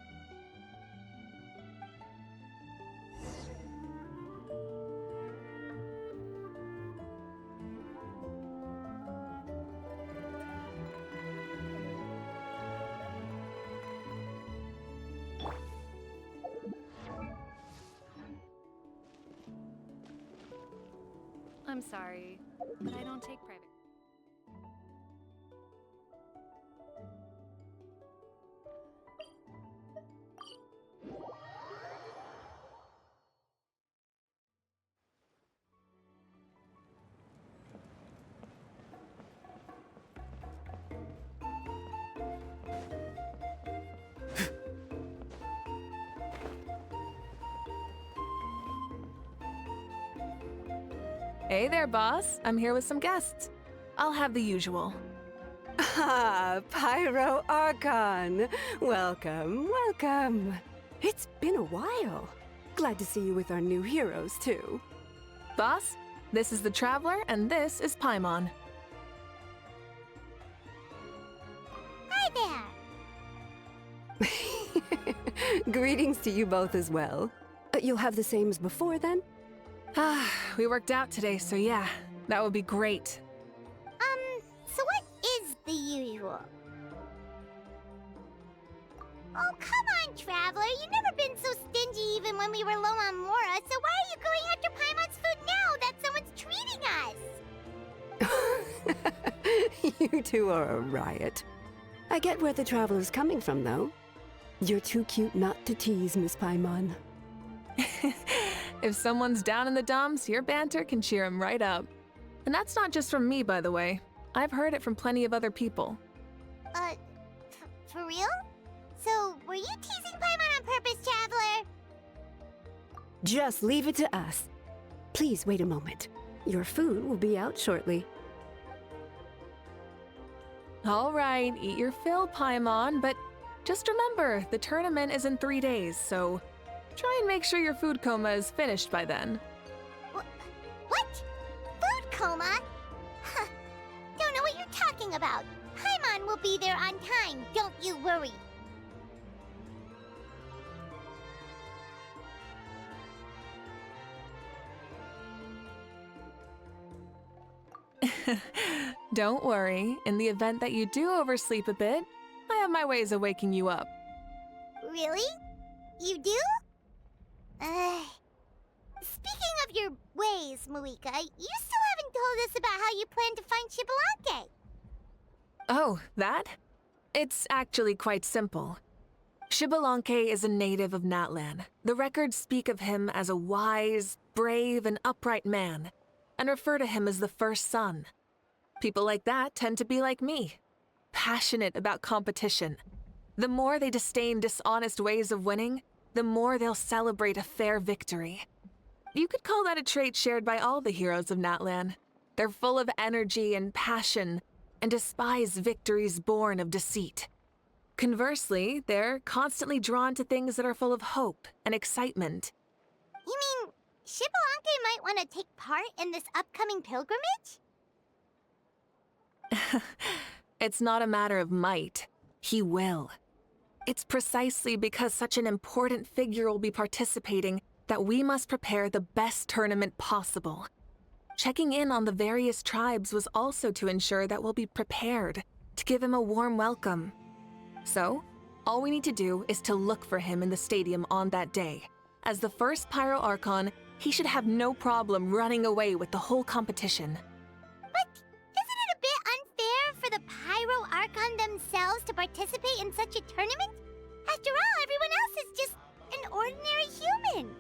I'm sorry, but I don't take private.
Hey there, boss. I'm here with some guests. I'll have the usual.
Ah, Pyro Archon. Welcome, welcome. It's been a while. Glad to see you with our new heroes, too.
Boss, this is the Traveler, and this is Paimon.
Hi there.
Greetings to you both as well. You'll have the same as before, then?
Ah, we worked out today, so yeah, that would be great.
So what is the usual? Oh, come on, Traveler. You've never been so stingy even when we were low on Mora, so why are you going after Paimon's food now that someone's treating us?
You two are a riot. I get where the Traveler's coming from, though. You're too cute not to tease, Miss Paimon.
If someone's down in the dumps, your banter can cheer him right up. And that's not just from me, by the way. I've heard it from plenty of other people.
For real? So, were you teasing Paimon on purpose, Traveler?
Just leave it to us. Please wait a moment. Your food will be out shortly.
All right, eat your fill, Paimon, but just remember, the tournament is in 3 days, so try and make sure your food coma is finished by then.
What? Food coma? Huh. Don't know what you're talking about. Paimon will be there on time, don't you worry.
Don't worry, in the event that you do oversleep a bit, I have my ways of waking you up.
Really? You do? Speaking of your ways, Mawuika, you still haven't told us about how you plan to find Shbalanke.
Oh, that? It's actually quite simple. Shbalanke is a native of Natlan. The records speak of him as a wise, brave, and upright man, and refer to him as the first son. People like that tend to be like me, passionate about competition. The more they disdain dishonest ways of winning, the more they'll celebrate a fair victory. You could call that a trait shared by all the heroes of Natlan. They're full of energy and passion, and despise victories born of deceit. Conversely, they're constantly drawn to things that are full of hope and excitement.
You mean Shbalanke might want to take part in this upcoming pilgrimage?
It's not a matter of might. He will. It's precisely because such an important figure will be participating that we must prepare the best tournament possible. Checking in on the various tribes was also to ensure that we'll be prepared to give him a warm welcome. So, all we need to do is to look for him in the stadium on that day. As the first Pyro Archon, he should have no problem running away with the whole competition.
But isn't it a bit unfair for the Pyro Archon themselves to participate in such a tournament? After all, everyone else is just an ordinary human.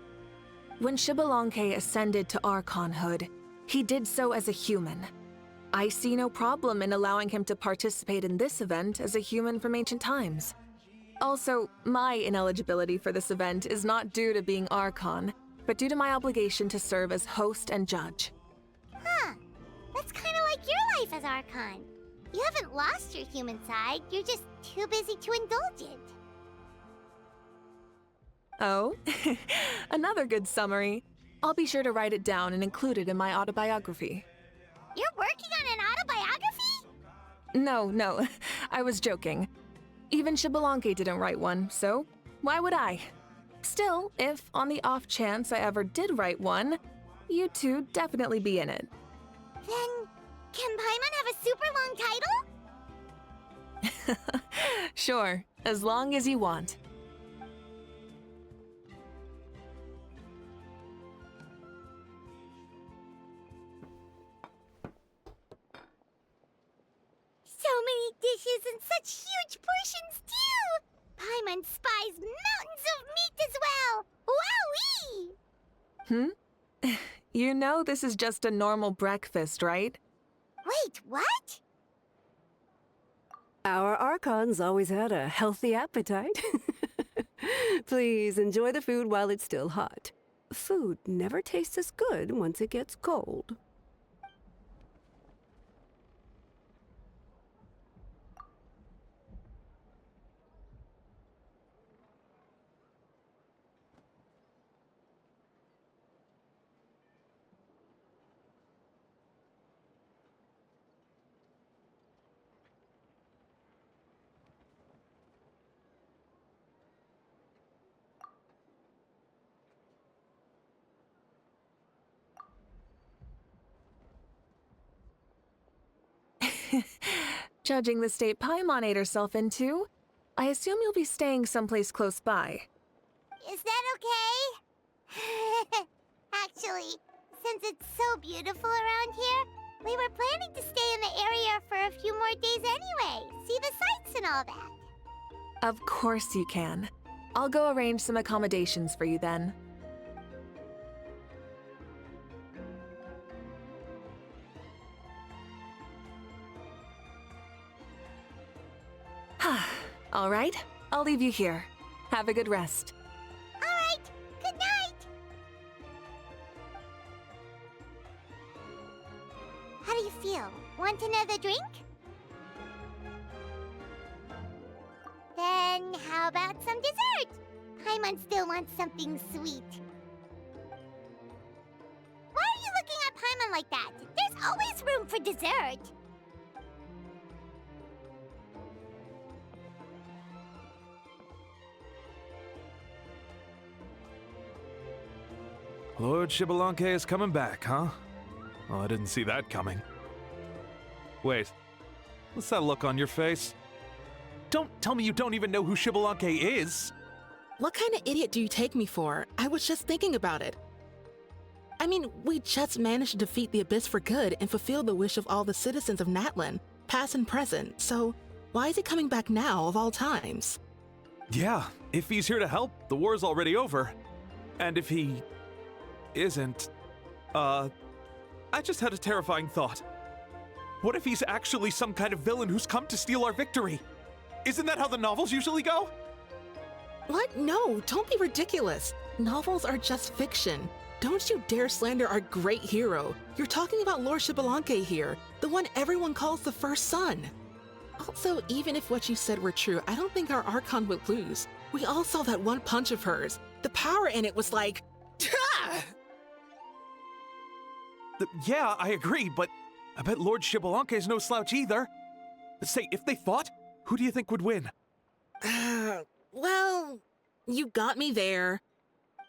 When Shbalanke ascended to Archonhood, he did so as a human. I see no problem in allowing him to participate in this event as a human from ancient times. Also, my ineligibility for this event is not due to being Archon, but due to my obligation to serve as host and judge.
Huh. That's kind of like your life as Archon. You haven't lost your human side, you're just too busy to indulge it.
Oh, another good summary. I'll be sure to write it down and include it in my autobiography.
You're working on an autobiography?
No, I was joking. Even Shbalanke didn't write one, so why would I? Still, if on the off chance I ever did write one, you two definitely be in it.
Then, can Paimon have a super long title?
Sure, as long as you want.
So many dishes and such huge portions, too! Paimon spies mountains of meat as well! Wowee!
You know this is just a normal breakfast, right?
Wait, what?
Our Archons always had a healthy appetite. Please enjoy the food while it's still hot. Food never tastes as good once it gets cold.
Judging the state Paimon ate herself into, I assume you'll be staying someplace close by.
Is that okay? Actually, since it's so beautiful around here, we were planning to stay in the area for a few more days anyway. See the sights and all that.
Of course you can. I'll go arrange some accommodations for you then. All right, I'll leave you here. Have a good rest.
All right, good night. How do you feel? Want another drink? Then how about some dessert? Paimon still wants something sweet. Why are you looking at Paimon like that? There's always room for dessert.
Lord Shbalanke is coming back, huh? Well, I didn't see that coming. Wait, what's that look on your face? Don't tell me you don't even know who Shbalanke is!
What kind of idiot do you take me for? I was just thinking about it. I mean, we just managed to defeat the Abyss for good and fulfill the wish of all the citizens of Natlan, past and present, so why is he coming back now of all times?
Yeah, if he's here to help, the war's already over. And if he isn't, I just had a terrifying thought. What if he's actually some kind of villain who's come to steal our victory? Isn't that how the novels usually go?
What? No, don't be ridiculous. Novels are just fiction. Don't you dare slander our great hero. You're talking about Lord Shbalanke here, the one everyone calls the first son. Also, even if what you said were true, I don't think our Archon would lose. We all saw that one punch of hers. The power in it was like...
Yeah, I agree, but I bet Lord Shbalanke is no slouch either. Say, if they fought, who do you think would win?
Well, you got me there.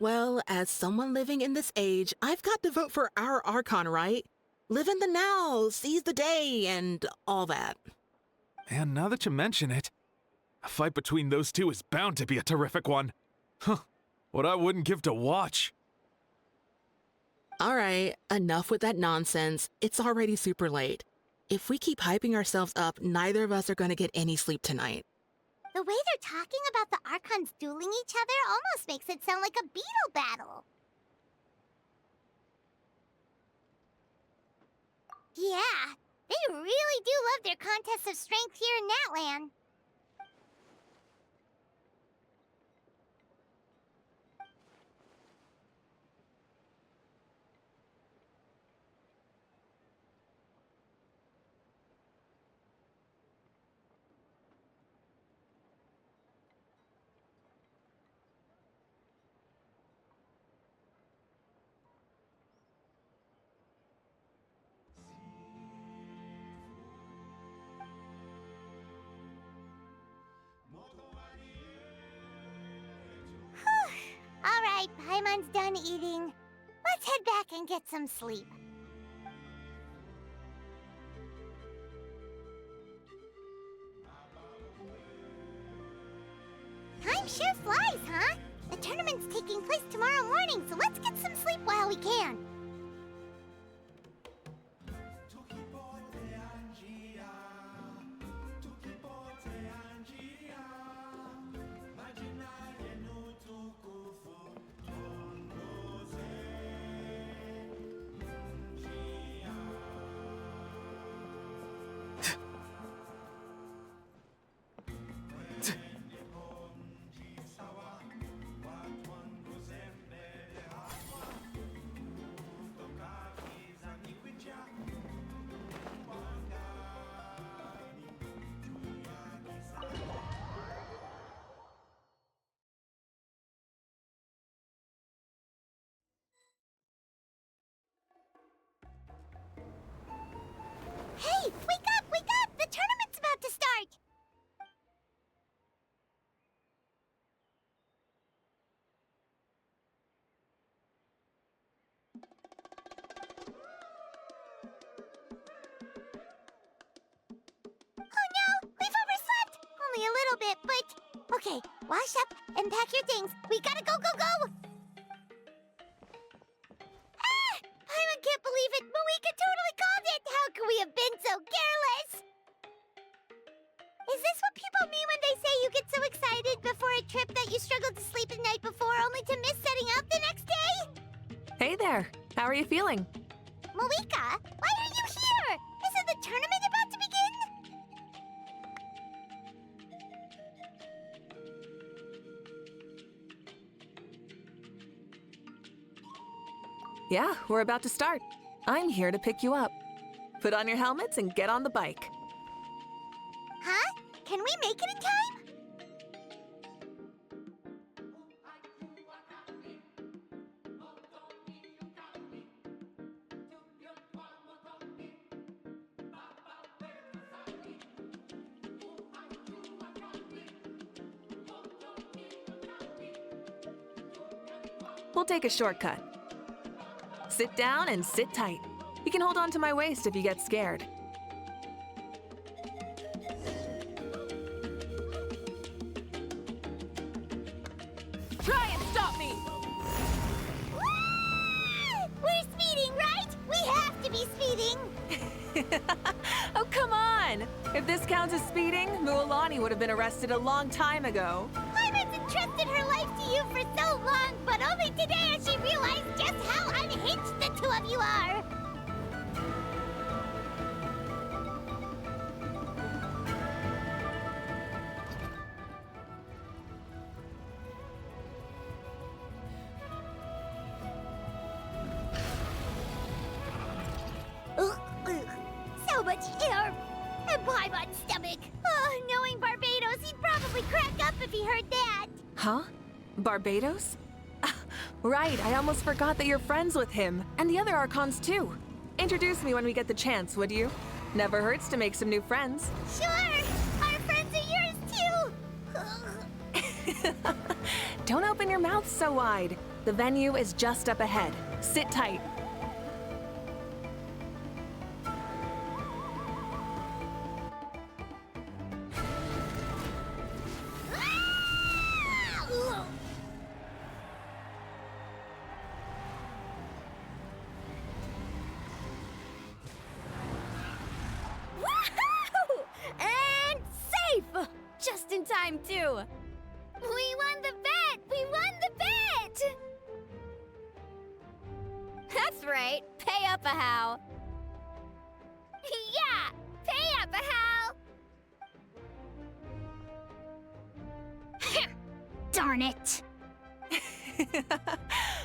Well, as someone living in this age, I've got to vote for our Archon, right? Live in the now, seize the day, and all that.
Man, now that you mention it, a fight between those two is bound to be a terrific one. Huh, what I wouldn't give to watch.
All right, enough with that nonsense. It's already super late. If we keep hyping ourselves up, neither of us are going to get any sleep tonight.
The way they're talking about the Archons dueling each other almost makes it sound like a beetle battle. Yeah, they really do love their contests of strength here in Natlan. All right, Paimon's done eating. Let's head back and get some sleep. Time sure flies, huh? The tournament's taking place tomorrow morning, so let's get some sleep while we can. Hey, wake up, wake up! The tournament's about to start! Oh no, we've overslept! Only a little bit, but... Okay, wash up and pack your things. We gotta go, go, go! I can't believe it! Mawuika totally called it! How could we have been so careless? Is this what people mean when they say you get so excited before a trip that you struggled to sleep the night before only to miss setting out the next day?
Hey there. How are you feeling?
Mawuika, why are you here? Isn't the tournament about to begin?
Yeah, we're about to start. I'm here to pick you up. Put on your helmets and get on the bike.
Huh? Can we make it in time?
We'll take a shortcut. Sit down and sit tight. You can hold on to my waist if you get scared. Try and stop me!
We're speeding, right? We have to be speeding!
Oh, come on! If this counts as speeding, Mualani would have been arrested a long time ago.
I'm entrusted her life to you for so long, but only today has she realized just how unhinged the two of you are. So much air! And pie on stomach! Oh, knowing Barbados, he'd probably crack up if he heard that!
Huh? Barbados? Right, I almost forgot that you're friends with him, and the other Archons too. Introduce me when we get the chance, would you? Never hurts to make some new friends.
Sure! Our friends are yours too!
Don't open your mouth so wide. The venue is just up ahead. Sit tight.
Woohoo! And safe! Just in time, too. We won the bet! We won the bet! That's right. Pay up a how. Yeah! Pay up a how! Darn it!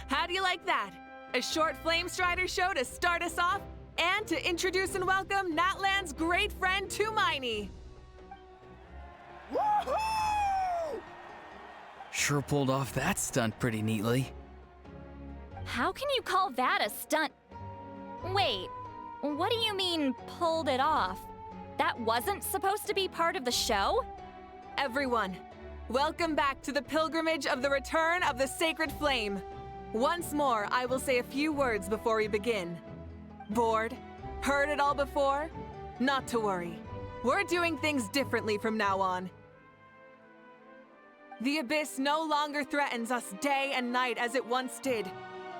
How do you like that? A short Flame Strider show to start us off, and to introduce and welcome Natlan's great friend Tumaini.
Woohoo! Sure pulled off that stunt pretty neatly.
How can you call that a stunt? Wait, what do you mean, pulled it off? That wasn't supposed to be part of the show?
Everyone, welcome back to the pilgrimage of the return of the sacred flame. Once more, I will say a few words before we begin. Bored? Heard it all before? Not to worry. We're doing things differently from now on. The abyss no longer threatens us day and night as it once did.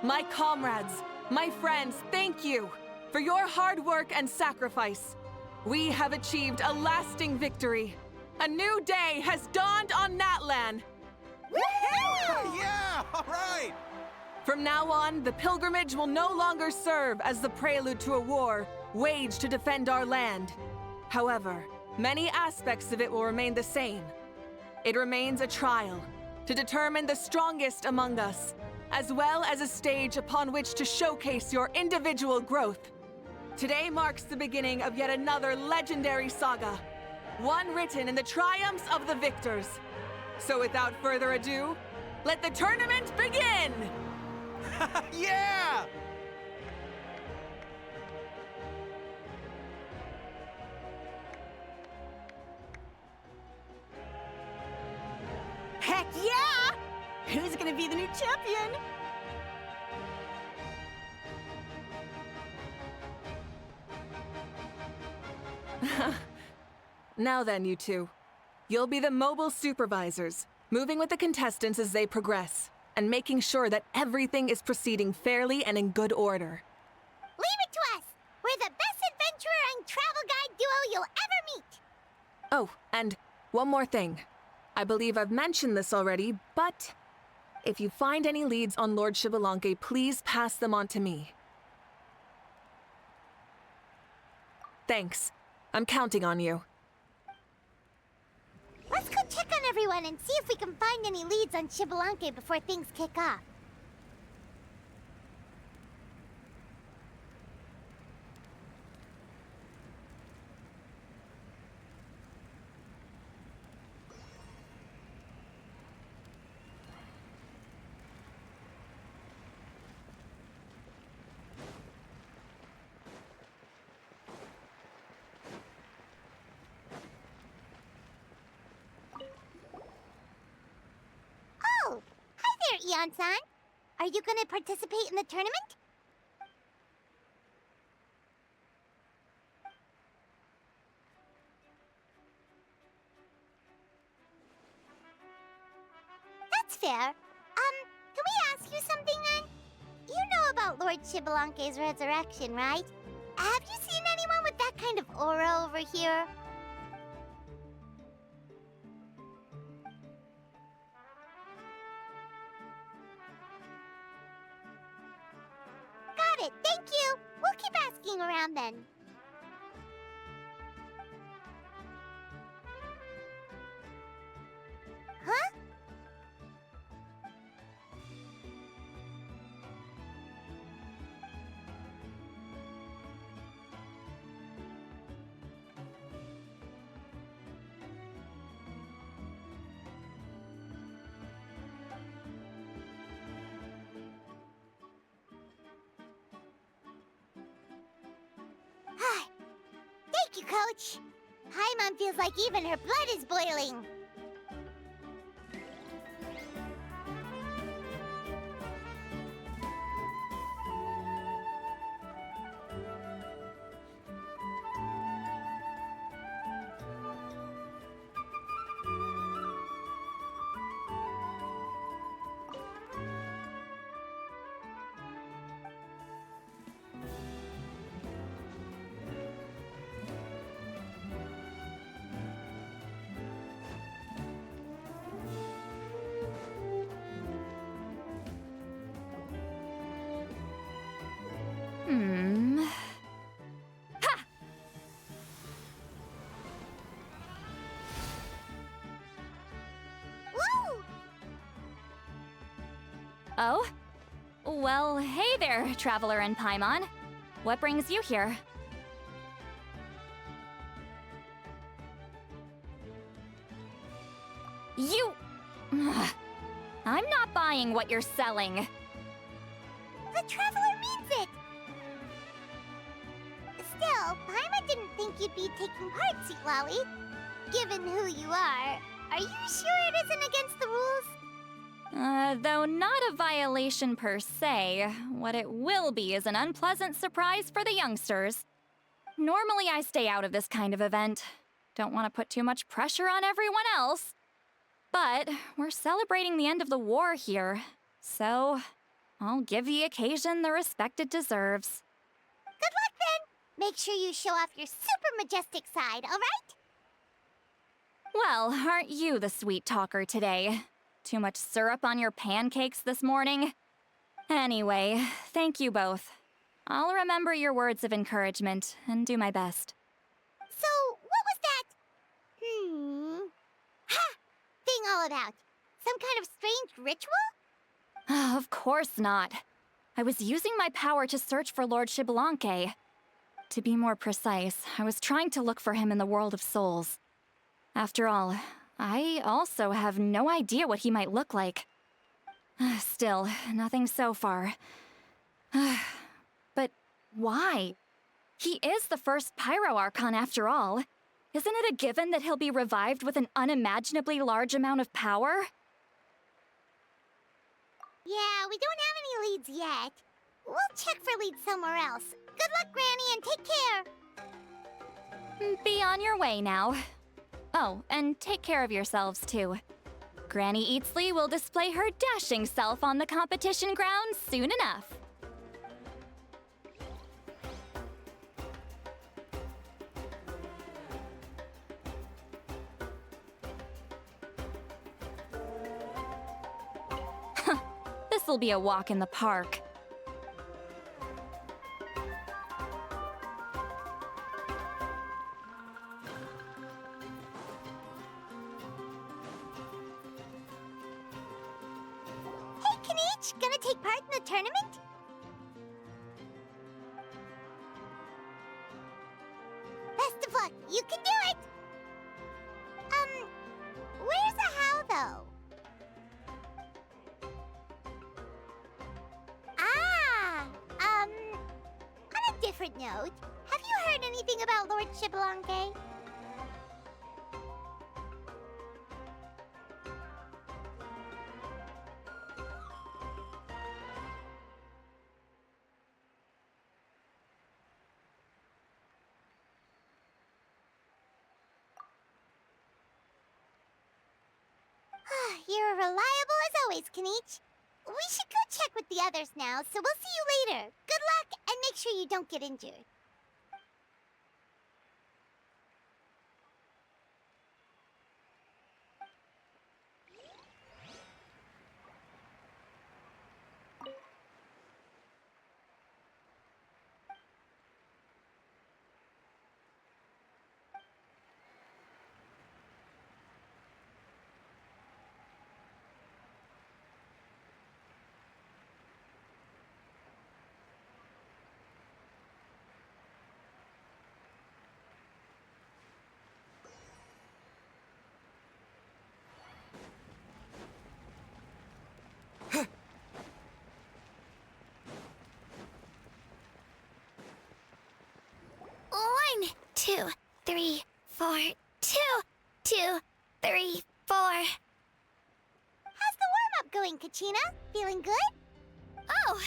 My comrades, my friends, thank you for your hard work and sacrifice. We have achieved a lasting victory. A new day has dawned on Natlan.
Woohoo! Yeah, all right!
From now on, the pilgrimage will no longer serve as the prelude to a war waged to defend our land. However, many aspects of it will remain the same. It remains a trial to determine the strongest among us, as well as a stage upon which to showcase your individual growth. Today marks the beginning of yet another legendary saga, one written in the triumphs of the victors. So without further ado, let the tournament begin!
Yeah!
Heck yeah! Who's gonna be the new champion?
Now then, you two. You'll be the mobile supervisors, moving with the contestants as they progress, and making sure that everything is proceeding fairly and in good order.
Leave it to us! We're the best adventurer and travel guide duo you'll ever meet!
Oh, and one more thing. I believe I've mentioned this already, but if you find any leads on Lord Shbalanke, please pass them on to me. Thanks. I'm counting on you.
Let's go check on everyone and see if we can find any leads on Shbalanke before things kick off. Oh, hi there, Eon-san. Are you gonna participate in the tournament? That's fair. Can we ask you something then? You know about Lord Shbalanke's resurrection, right? Have you seen anyone with that kind of aura over here? got it. Thank you. We'll keep asking around then. Huh? Thank you, Coach. Paimon feels like even her blood is boiling.
Ha!
Woo!
Oh? Well, hey there, Traveler and Paimon. What brings you here? You... I'm not buying what you're selling.
The Traveler means it! Still, Paimon didn't think you'd be taking part, Sweet Lolly. Given who you are you sure it isn't against the rules?
Though not a violation per se, what it will be is an unpleasant surprise for the youngsters. Normally I stay out of this kind of event. Don't want to put too much pressure on everyone else. But we're celebrating the end of the war here, so I'll give the occasion the respect it deserves.
Good luck then! Make sure you show off your super majestic side, alright?
Well, aren't you the sweet talker today? Too much syrup on your pancakes this morning? Anyway, thank you both. I'll remember your words of encouragement and do my best.
So, what was that? Ha! Thing all about? Some kind of strange ritual?
Of course not. I was using my power to search for Lord Shbalankhe. To be more precise, I was trying to look for him in the world of souls. After all, I also have no idea what he might look like. Still, nothing so far. But why? He is the first Pyro Archon after all. Isn't it a given that he'll be revived with an unimaginably large amount of power?
Yeah, we don't have any leads yet. We'll check for leads somewhere else. Good luck, Granny, and take care!
Be on your way now. Oh, and take care of yourselves too. Granny Eatsley will display her dashing self on the competition grounds soon enough. This'll be a walk in the park.
Hey, Kanich! Gonna take part in the tournament? Best of luck! You can do it! Where's the how, though? On a different note, have you heard anything about Lord Shbalankhe? You're reliable as always, Kanich. We should go check with the others now, so we'll see you later. Good luck, and make sure you don't get injured. 2, 3, 4, 2, 2, 3, 4. How's the warm-up going, Kachina? Feeling good? Oh,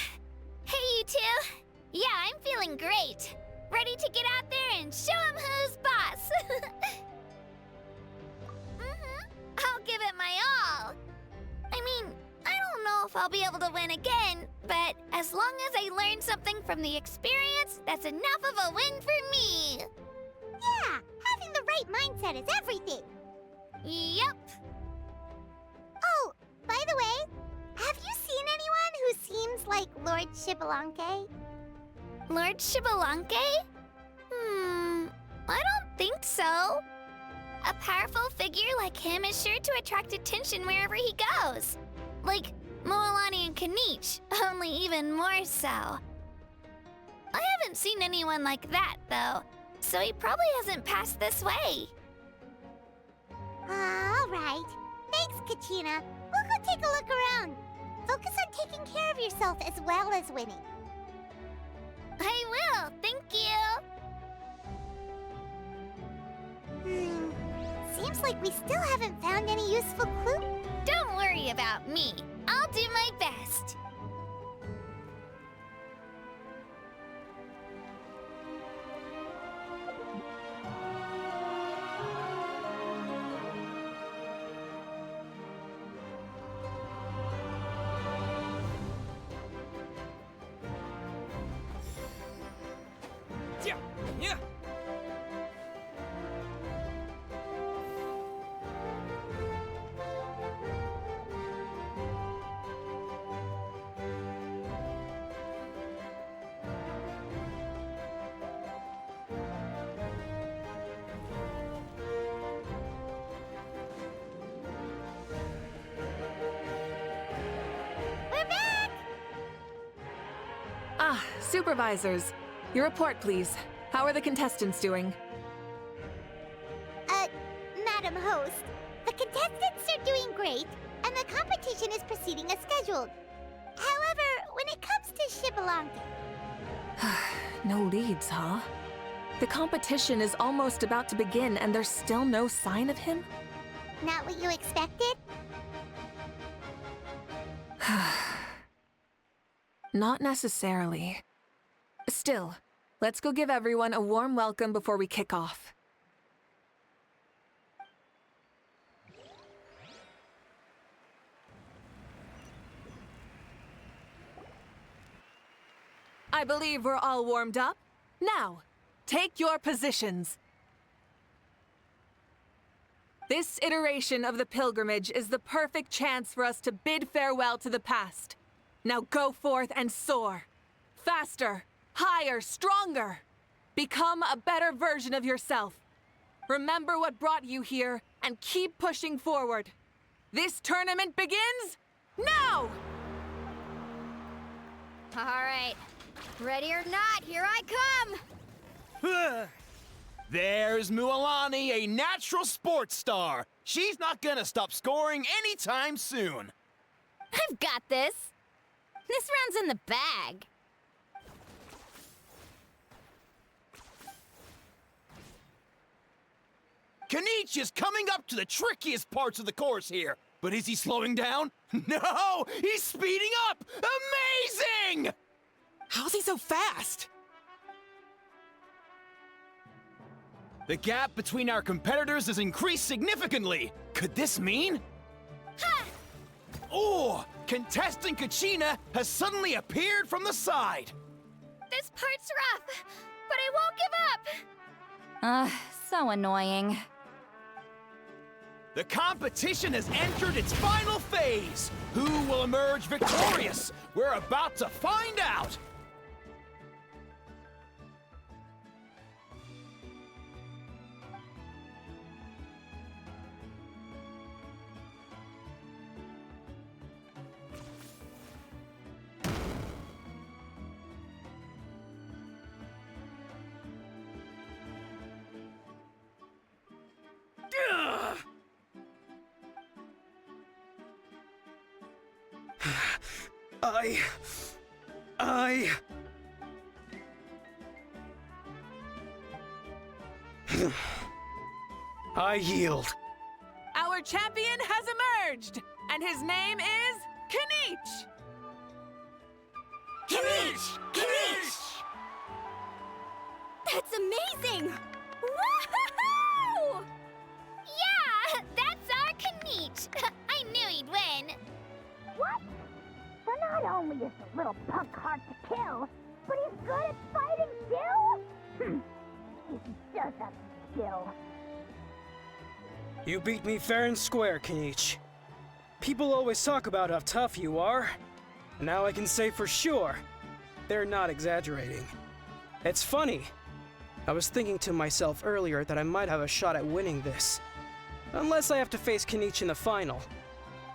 hey you two. Yeah, I'm feeling great. Ready to get out there and show 'em who's boss. I'll give it my all. I mean, I don't know if I'll be able to win again, but as long as I learn something from the experience, that's enough of a win for me. Yeah, having the right mindset is everything. Yep. Oh, by the way, have you seen anyone who seems like Lord Shbalankey? Lord Shbalankey? I don't think so. A powerful figure like him is sure to attract attention wherever he goes. Like Moalani and Kanich, only even more so. I haven't seen anyone like that, though, so he probably hasn't passed this way. All right. Thanks, Kachina. We'll go take a look around. Focus on taking care of yourself as well as winning. I will, thank you. Seems like we still haven't found any useful clue. Don't worry about me. I'll do my best.
Yeah.
We're back!
Ah, supervisors. Your report, please. How are the contestants doing?
Madam Host, the contestants are doing great, and the competition is proceeding as scheduled. However, when it comes to Shbalankey...
No leads, huh? The competition is almost about to begin and there's still no sign of him?
Not what you expected?
Not necessarily. Still, let's go give everyone a warm welcome before we kick off. I believe we're all warmed up. Now, take your positions. This iteration of the pilgrimage is the perfect chance for us to bid farewell to the past. Now go forth and soar. Faster, higher, stronger. Become a better version of yourself. Remember what brought you here and keep pushing forward. This tournament begins now!
All right. Ready or not, here I come!
There's Mualani, a natural sports star. She's not gonna stop scoring anytime soon.
I've got this. This round's in the bag.
Kanich is coming up to the trickiest parts of the course here. But is he slowing down? No! He's speeding up! Amazing!
How's he so fast?
The gap between our competitors has increased significantly. Could this mean?
Ha!
Oh! Contestant Kachina has suddenly appeared from the side.
This part's rough, but I won't give up.
So annoying.
The competition has entered its final phase. Who will emerge victorious? We're about to find out.
I yield.
Our champion has emerged, and his name is Kinich!
Kinich! Kinich!
That's amazing! Woohoo! Yeah, that's our Kinich. I knew he'd win.
What? So not only is the little punk hard to kill, but he's good at fighting too? If he does have skill.
You beat me fair and square, Kinich. People always talk about how tough you are. Now I can say for sure, they're not exaggerating. It's funny. I was thinking to myself earlier that I might have a shot at winning this. Unless I have to face Kinich in the final.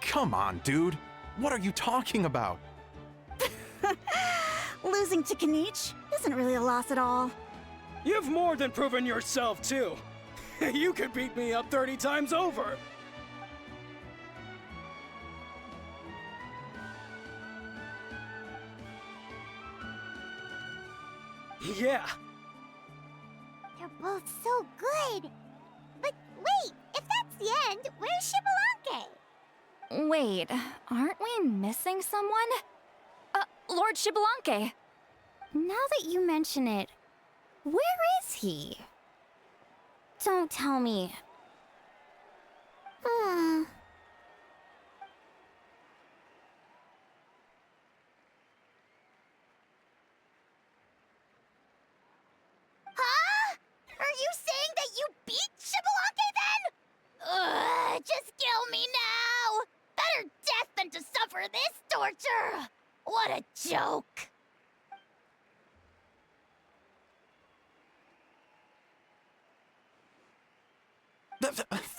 Come on, dude. What are you talking about?
Losing to Kinich isn't really a loss at all.
You've more than proven yourself, too. You could beat me up 30 times over. Yeah.
They're both so good. But wait, if that's the end, where's Shbalankey?
Wait, aren't we missing someone? Lord Shbalankey.
Now that you mention it, where is he? Don't tell me. Huh? Are you saying that you beat Shbalankey then?
Just kill me now! Better death than to suffer this torture! What a joke!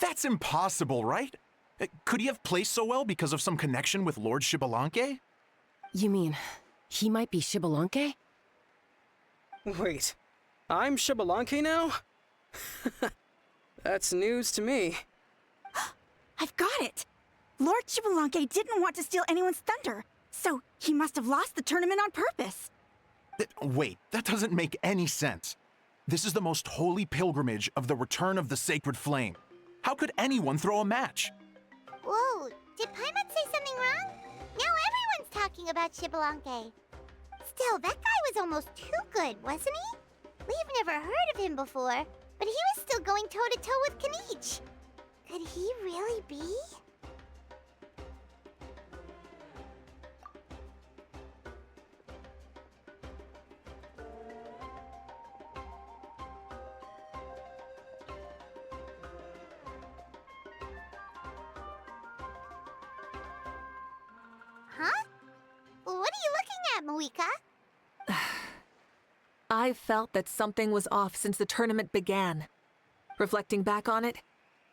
That's impossible, right? Could he have placed so well because of some connection with Lord Shbalankey?
You mean, he might be Shbalankey?
Wait, I'm Shbalankey now? That's news to me.
I've got it! Lord Shbalankey didn't want to steal anyone's thunder, so he must have lost the tournament on purpose.
Wait, that doesn't make any sense. This is the most holy pilgrimage of the return of the sacred flame. How could anyone throw a match?
Whoa, did Paimon say something wrong? Now everyone's talking about Shbalankey. Still, that guy was almost too good, wasn't he? We've never heard of him before, but he was still going toe-to-toe with Kinich. Could he really be? Huh? What are you looking at, Mawuika?
I felt that something was off since the tournament began. Reflecting back on it,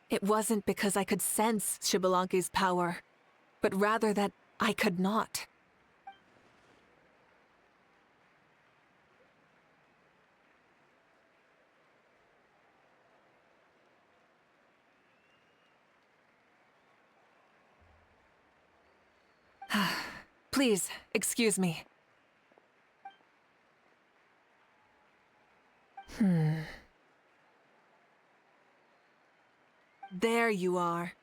it wasn't because I could sense Shbalankey's power, but rather that I could not. Please, excuse me. There you are.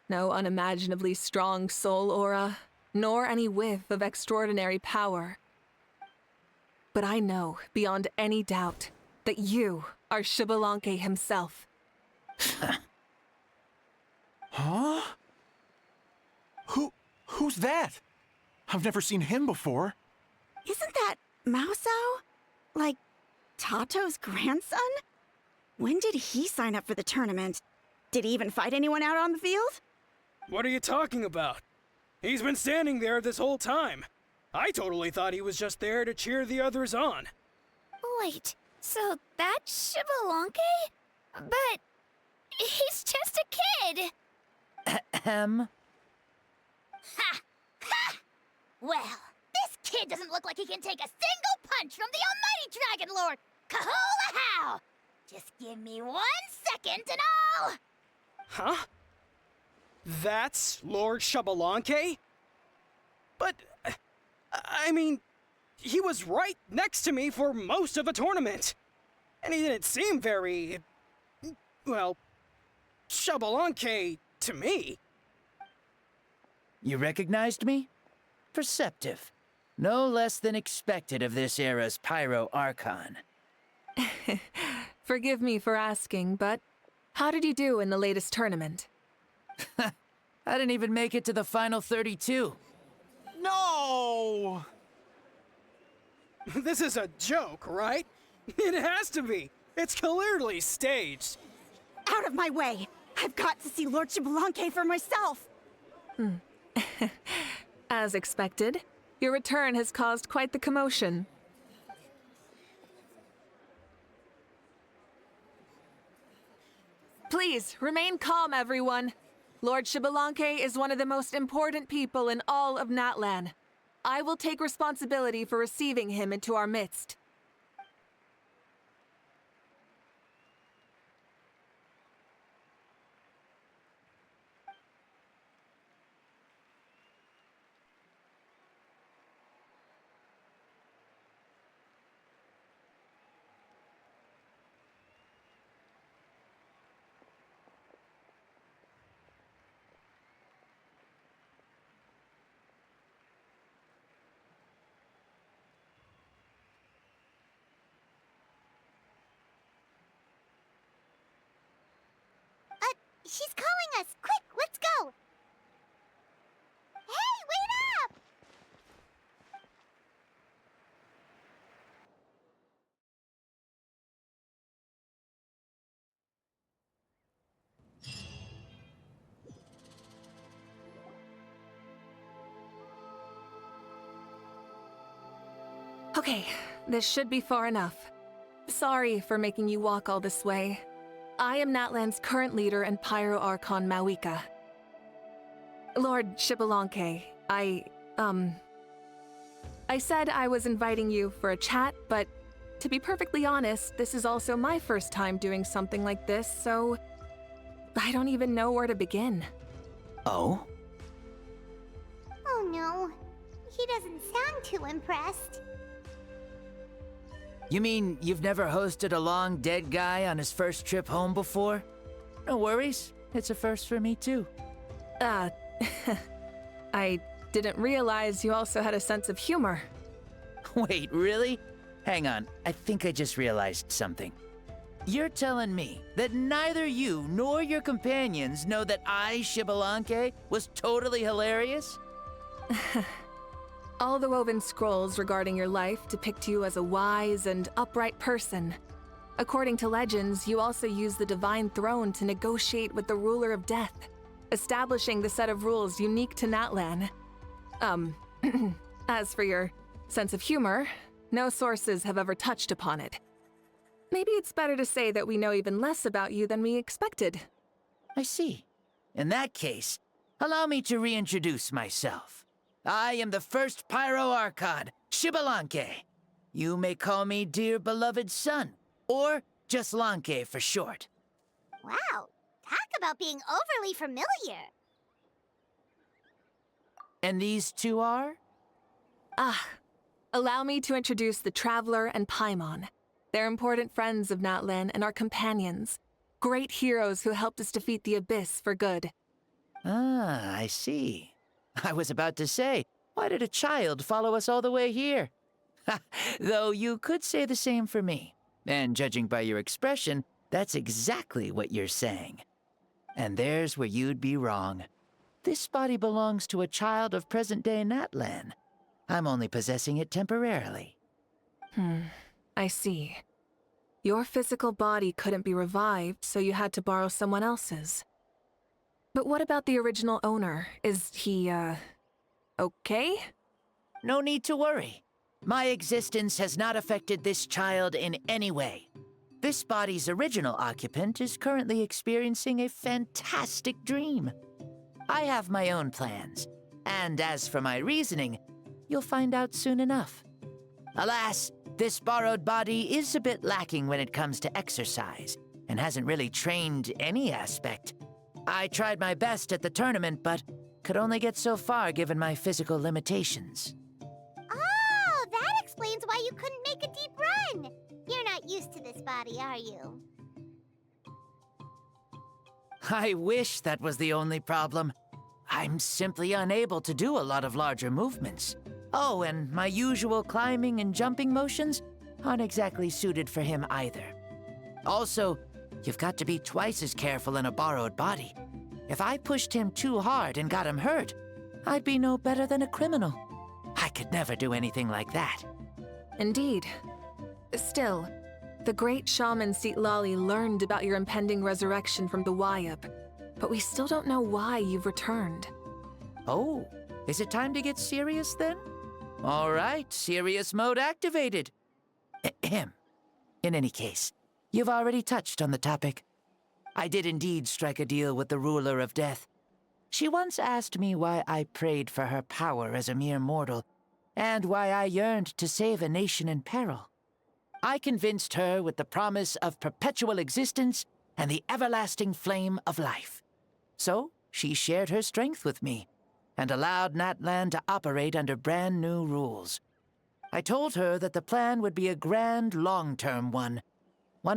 No unimaginably strong soul aura, nor any whiff of extraordinary power. But I know, beyond any doubt, that you are Shbalankey himself.
Huh? Who's that? I've never seen him before.
Isn't that Mausao? Like, Tato's grandson? When did he sign up for the tournament? Did he even fight anyone out on the field?
What are you talking about? He's been standing there this whole time. I totally thought he was just there to cheer the others on.
Wait, so that's Shbalankey? But he's just a kid!
Ahem.
Ha! Ha! Well, this kid doesn't look like he can take a single punch from the almighty Dragon Lord! Kahula how! Just give me 1 second and I'll...
Huh? That's Lord Shbalankey? But, I mean, he was right next to me for most of the tournament. And he didn't seem very, well, Shbalanke to me.
You recognized me? Perceptive. No less than expected of this era's Pyro Archon.
Forgive me for asking, but how did you do in the latest tournament?
I didn't even make it to the final 32.
No!
This is a joke, right? It has to be. It's clearly staged.
Out of my way! I've got to see Lord Shbalanke for myself!
As expected, your return has caused quite the commotion. Please, remain calm, everyone. Lord Shbalanke is one of the most important people in all of Natlan. I will take responsibility for receiving him into our midst.
She's calling us! Quick, let's go! Hey, wait up!
Okay, this should be far enough. Sorry for making you walk all this way. I am Natlan's current leader and Pyro Archon Mawuiki. Lord Shbalanke, I said I was inviting you for a chat, but to be perfectly honest, this is also my first time doing something like this, so I don't even know where to begin.
Oh?
Oh no, he doesn't sound too impressed.
You mean you've never hosted a long dead guy on his first trip home before? No worries, it's a first for me too.
I didn't realize you also had a sense of humor.
Wait, really? Hang on, I think I just realized something. You're telling me that neither you nor your companions know that I, Shbalanke, was totally hilarious?
All the woven scrolls regarding your life depict you as a wise and upright person. According to legends, you also use the Divine Throne to negotiate with the ruler of death, establishing the set of rules unique to Natlan. As for your sense of humor, no sources have ever touched upon it. Maybe it's better to say that we know even less about you than we expected.
I see. In that case, allow me to reintroduce myself. I am the first Pyro Archon, Shbalanke. You may call me dear beloved son, or just Lanke for short.
Wow, talk about being overly familiar.
And these two are?
Allow me to introduce the Traveler and Paimon. They're important friends of Natlan and our companions. Great heroes who helped us defeat the Abyss for good.
Ah, I see. I was about to say, why did a child follow us all the way here? Though you could say the same for me. And judging by your expression, that's exactly what you're saying. And there's where you'd be wrong. This body belongs to a child of present-day Natlan. I'm only possessing it temporarily.
I see. Your physical body couldn't be revived, so you had to borrow someone else's. But what about the original owner? Is he, okay?
No need to worry. My existence has not affected this child in any way. This body's original occupant is currently experiencing a fantastic dream. I have my own plans, and as for my reasoning, you'll find out soon enough. Alas, this borrowed body is a bit lacking when it comes to exercise, and hasn't really trained any aspect. I tried my best at the tournament, but could only get so far given my physical limitations.
Oh, that explains body, are you?
I wish that was the only problem. I'm simply unable to do a lot of larger movements. Oh, and my usual climbing and jumping motions aren't exactly suited for him either. Also, you've got to be twice as careful in a borrowed body. If I pushed him too hard and got him hurt, I'd be no better than a criminal. I could never do anything like that.
Indeed. Still, the great shaman Lali learned about your impending resurrection from the Wayab, but we still don't know why you've returned.
Oh, is it time to get serious then? All right, serious mode activated. Ahem. In any case, you've already touched on the topic. I did indeed strike a deal with the ruler of death. She once asked me why I prayed for her power as a mere mortal, and why I yearned to save a nation in peril. I convinced her with the promise of perpetual existence and the everlasting flame of life. So, she shared her strength with me, and allowed Natlan to operate under brand new rules. I told her that the plan would be a grand, long-term one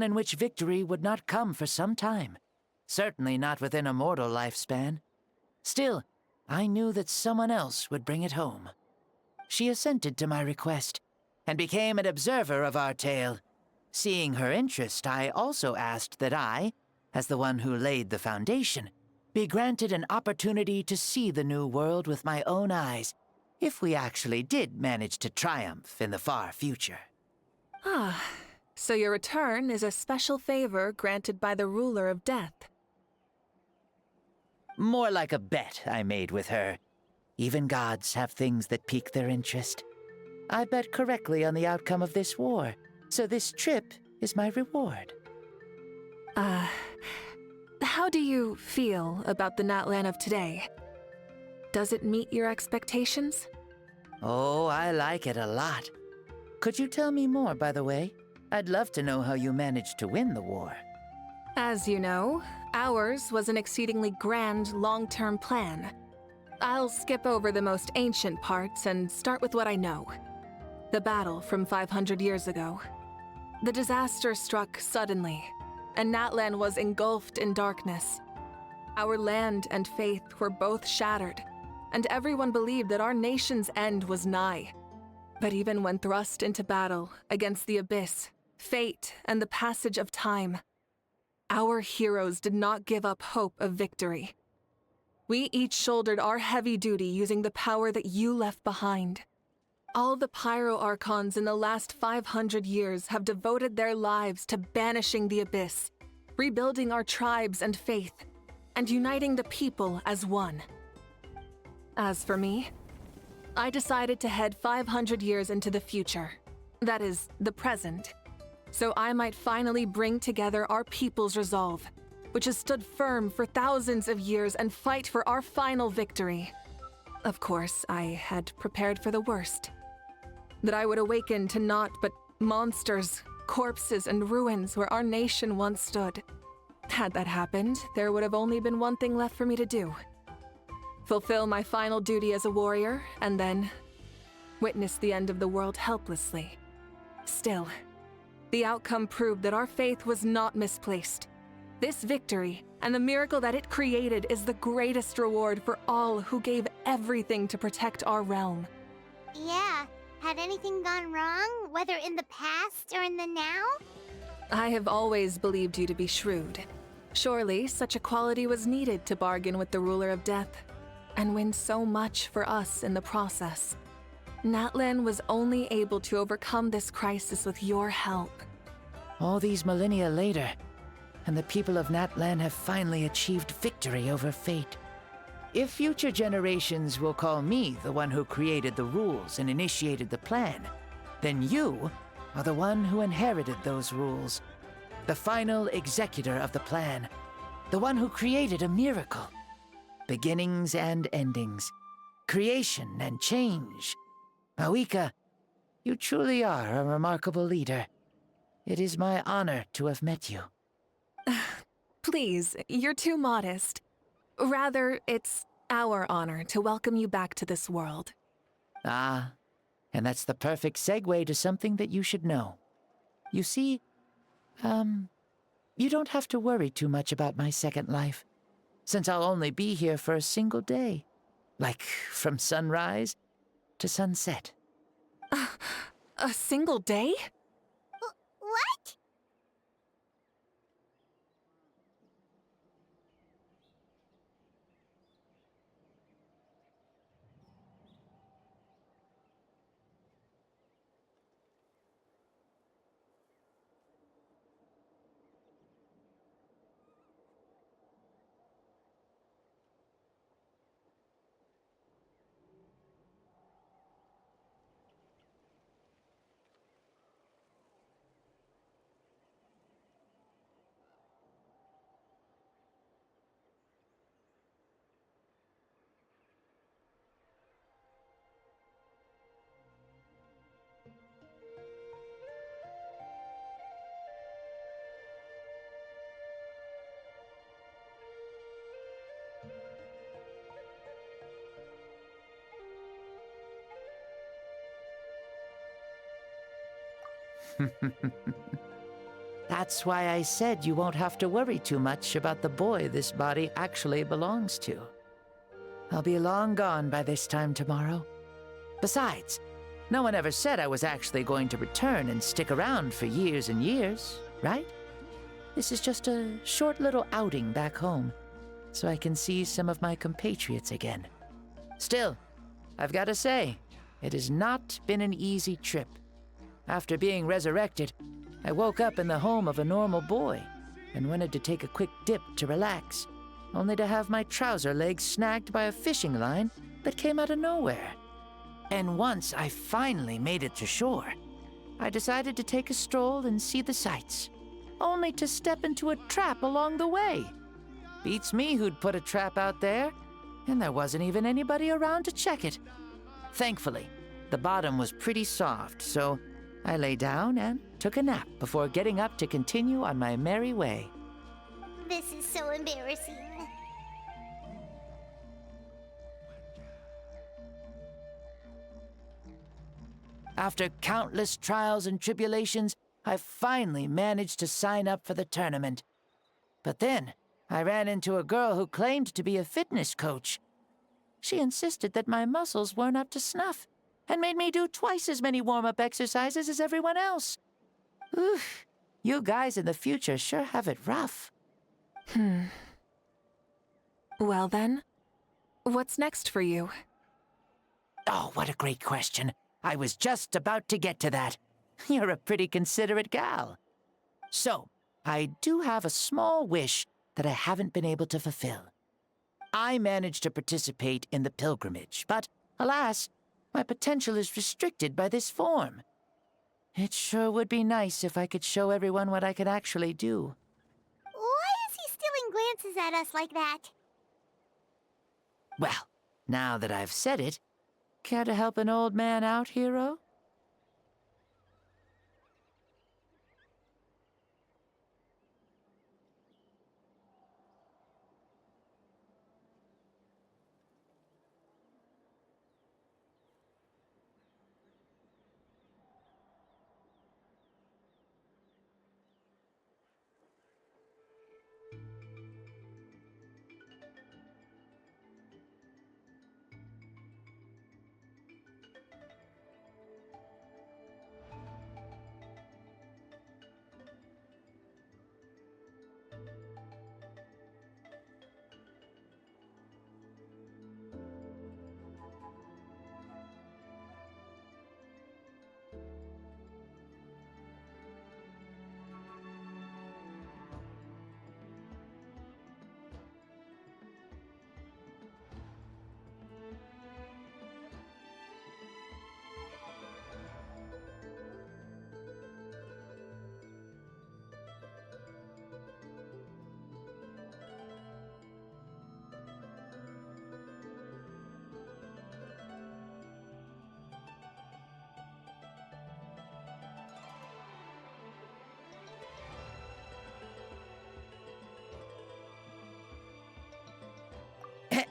in which victory would not come for some time, certainly not within a mortal lifespan. Still, I knew that someone else would bring it home. She assented to my request, and became an observer of our tale. Seeing her interest, I also asked that I, as the one who laid the foundation, be granted an opportunity to see the new world with my own eyes, if we actually did manage to triumph in the far future.
Ah, so your return is a special favor granted by the ruler of death.
More like a bet I made with her. Even gods have things that pique their interest. I bet correctly on the outcome of this war, so this trip is my reward.
How do you feel about the Natlan of today? Does it meet your expectations?
Oh, I like it a lot. Could you tell me more, by the way? I'd love to know how you managed to win the war.
As you know, ours was an exceedingly grand, long-term plan. I'll skip over the most ancient parts and start with what I know. The battle from 500 years ago. The disaster struck suddenly, and Natlan was engulfed in darkness. Our land and faith were both shattered, and everyone believed that our nation's end was nigh. But even when thrust into battle against the abyss, fate, and the passage of time, our heroes did not give up hope of victory. We each shouldered our heavy duty using the power that you left behind. All the Pyro Archons in the last 500 years have devoted their lives to banishing the abyss, rebuilding our tribes and faith, and uniting the people as one. As for me, I decided to head 500 years into the future, that is, the present, so I might finally bring together our people's resolve, which has stood firm for thousands of years, and fight for our final victory. Of course, I had prepared for the worst. That I would awaken to naught but monsters, corpses, and ruins where our nation once stood. Had that happened, there would have only been one thing left for me to do. Fulfill my final duty as a warrior, and then witness the end of the world helplessly. Still, the outcome proved that our faith was not misplaced. This victory, and the miracle that it created, is the greatest reward for all who gave everything to protect our realm.
Yeah, had anything gone wrong, whether in the past or in the now?
I have always believed you to be shrewd. Surely, such a quality was needed to bargain with the ruler of death, and win so much for us in the process. Natlan was only able to overcome this crisis with your help.
All these millennia later, and the people of Natlan have finally achieved victory over fate. If future generations will call me the one who created the rules and initiated the plan, then you are the one who inherited those rules. The final executor of the plan. The one who created a miracle. Beginnings and endings. Creation and change. Mawuika, you truly are a remarkable leader. It is my honor to have met you.
Please, you're too modest. Rather, it's our honor to welcome you back to this world.
Ah, and that's the perfect segue to something that you should know. You see, You don't have to worry too much about my second life, since I'll only be here for a single day. Like, from sunrise to sunset.
A single day?
What?
That's why I said you won't have to worry too much about the boy this body actually belongs to. I'll be long gone by this time tomorrow. Besides, no one ever said I was actually going to return and stick around for years and years, right? This is just a short little outing back home, so I can see some of my compatriots again. Still, I've got to say, it has not been an easy trip. After being resurrected, I woke up in the home of a normal boy and wanted to take a quick dip to relax, only to have my trouser legs snagged by a fishing line that came out of nowhere. And once I finally made it to shore, I decided to take a stroll and see the sights, only to step into a trap along the way. Beats me who'd put a trap out there, and there wasn't even anybody around to check it. Thankfully, the bottom was pretty soft, so I lay down and took a nap before getting up to continue on my merry way.
This is so embarrassing.
After countless trials and tribulations, I finally managed to sign up for the tournament. But then, I ran into a girl who claimed to be a fitness coach. She insisted that my muscles weren't up to snuff, and made me do twice as many warm-up exercises as everyone else. Oof, you guys in the future sure have it rough.
Well then, what's next for you?
Oh, what a great question. I was just about to get to that. You're a pretty considerate gal. So, I do have a small wish that I haven't been able to fulfill. I managed to participate in the pilgrimage, but alas, my potential is restricted by this form. It sure would be nice if I could show everyone what I can actually do.
Why is he stealing glances at us like that?
Well, now that I've said it, care to help an old man out, hero?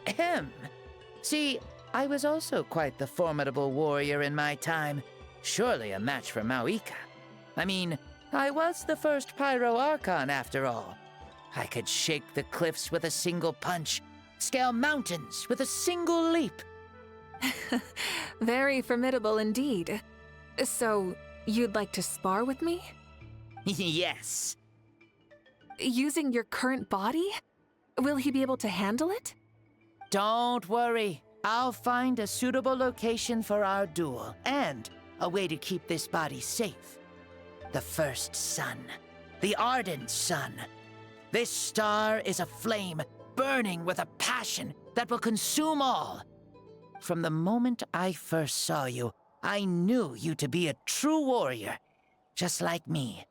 Ahem. See, I was also quite the formidable warrior in my time. Surely a match for Mawuika. I mean, I was the first Pyro Archon, after all. I could shake the cliffs with a single punch, scale mountains with a single leap.
Very formidable indeed. So, you'd like to spar with me?
Yes.
Using your current body? Will he be able to handle it?
Don't worry. I'll find a suitable location for our duel, and a way to keep this body safe. The first sun. The ardent sun. This star is a flame, burning with a passion that will consume all. From the moment I first saw you, I knew you to be a true warrior, just like me.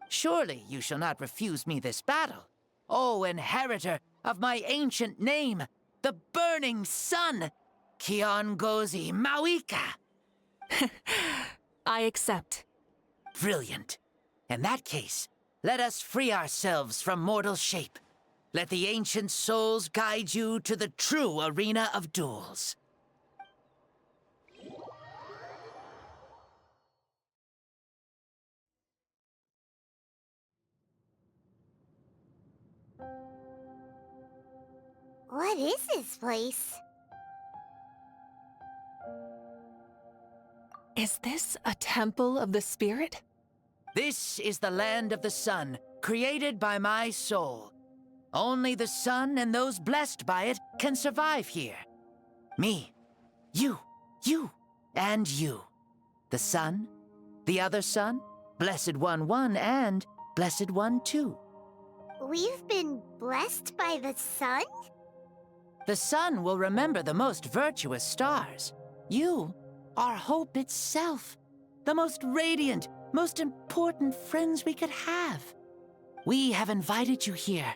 Surely you shall not refuse me this battle, O inheritor of my ancient name, the Burning Sun, Kiongozi Mawuika.
I accept.
Brilliant. In that case, let us free ourselves from mortal shape. Let the ancient souls guide you to the true arena of duels.
What is this place?
Is this a temple of the spirit?
This is the land of the sun, created by my soul. Only the sun and those blessed by it can survive here. Me, you, and you. The sun, the other sun, Blessed One 1, and Blessed One 2.
We've been blessed by the sun?
The sun will remember the most virtuous stars. You are hope itself, the most radiant, most important friends we could have. We have invited you here,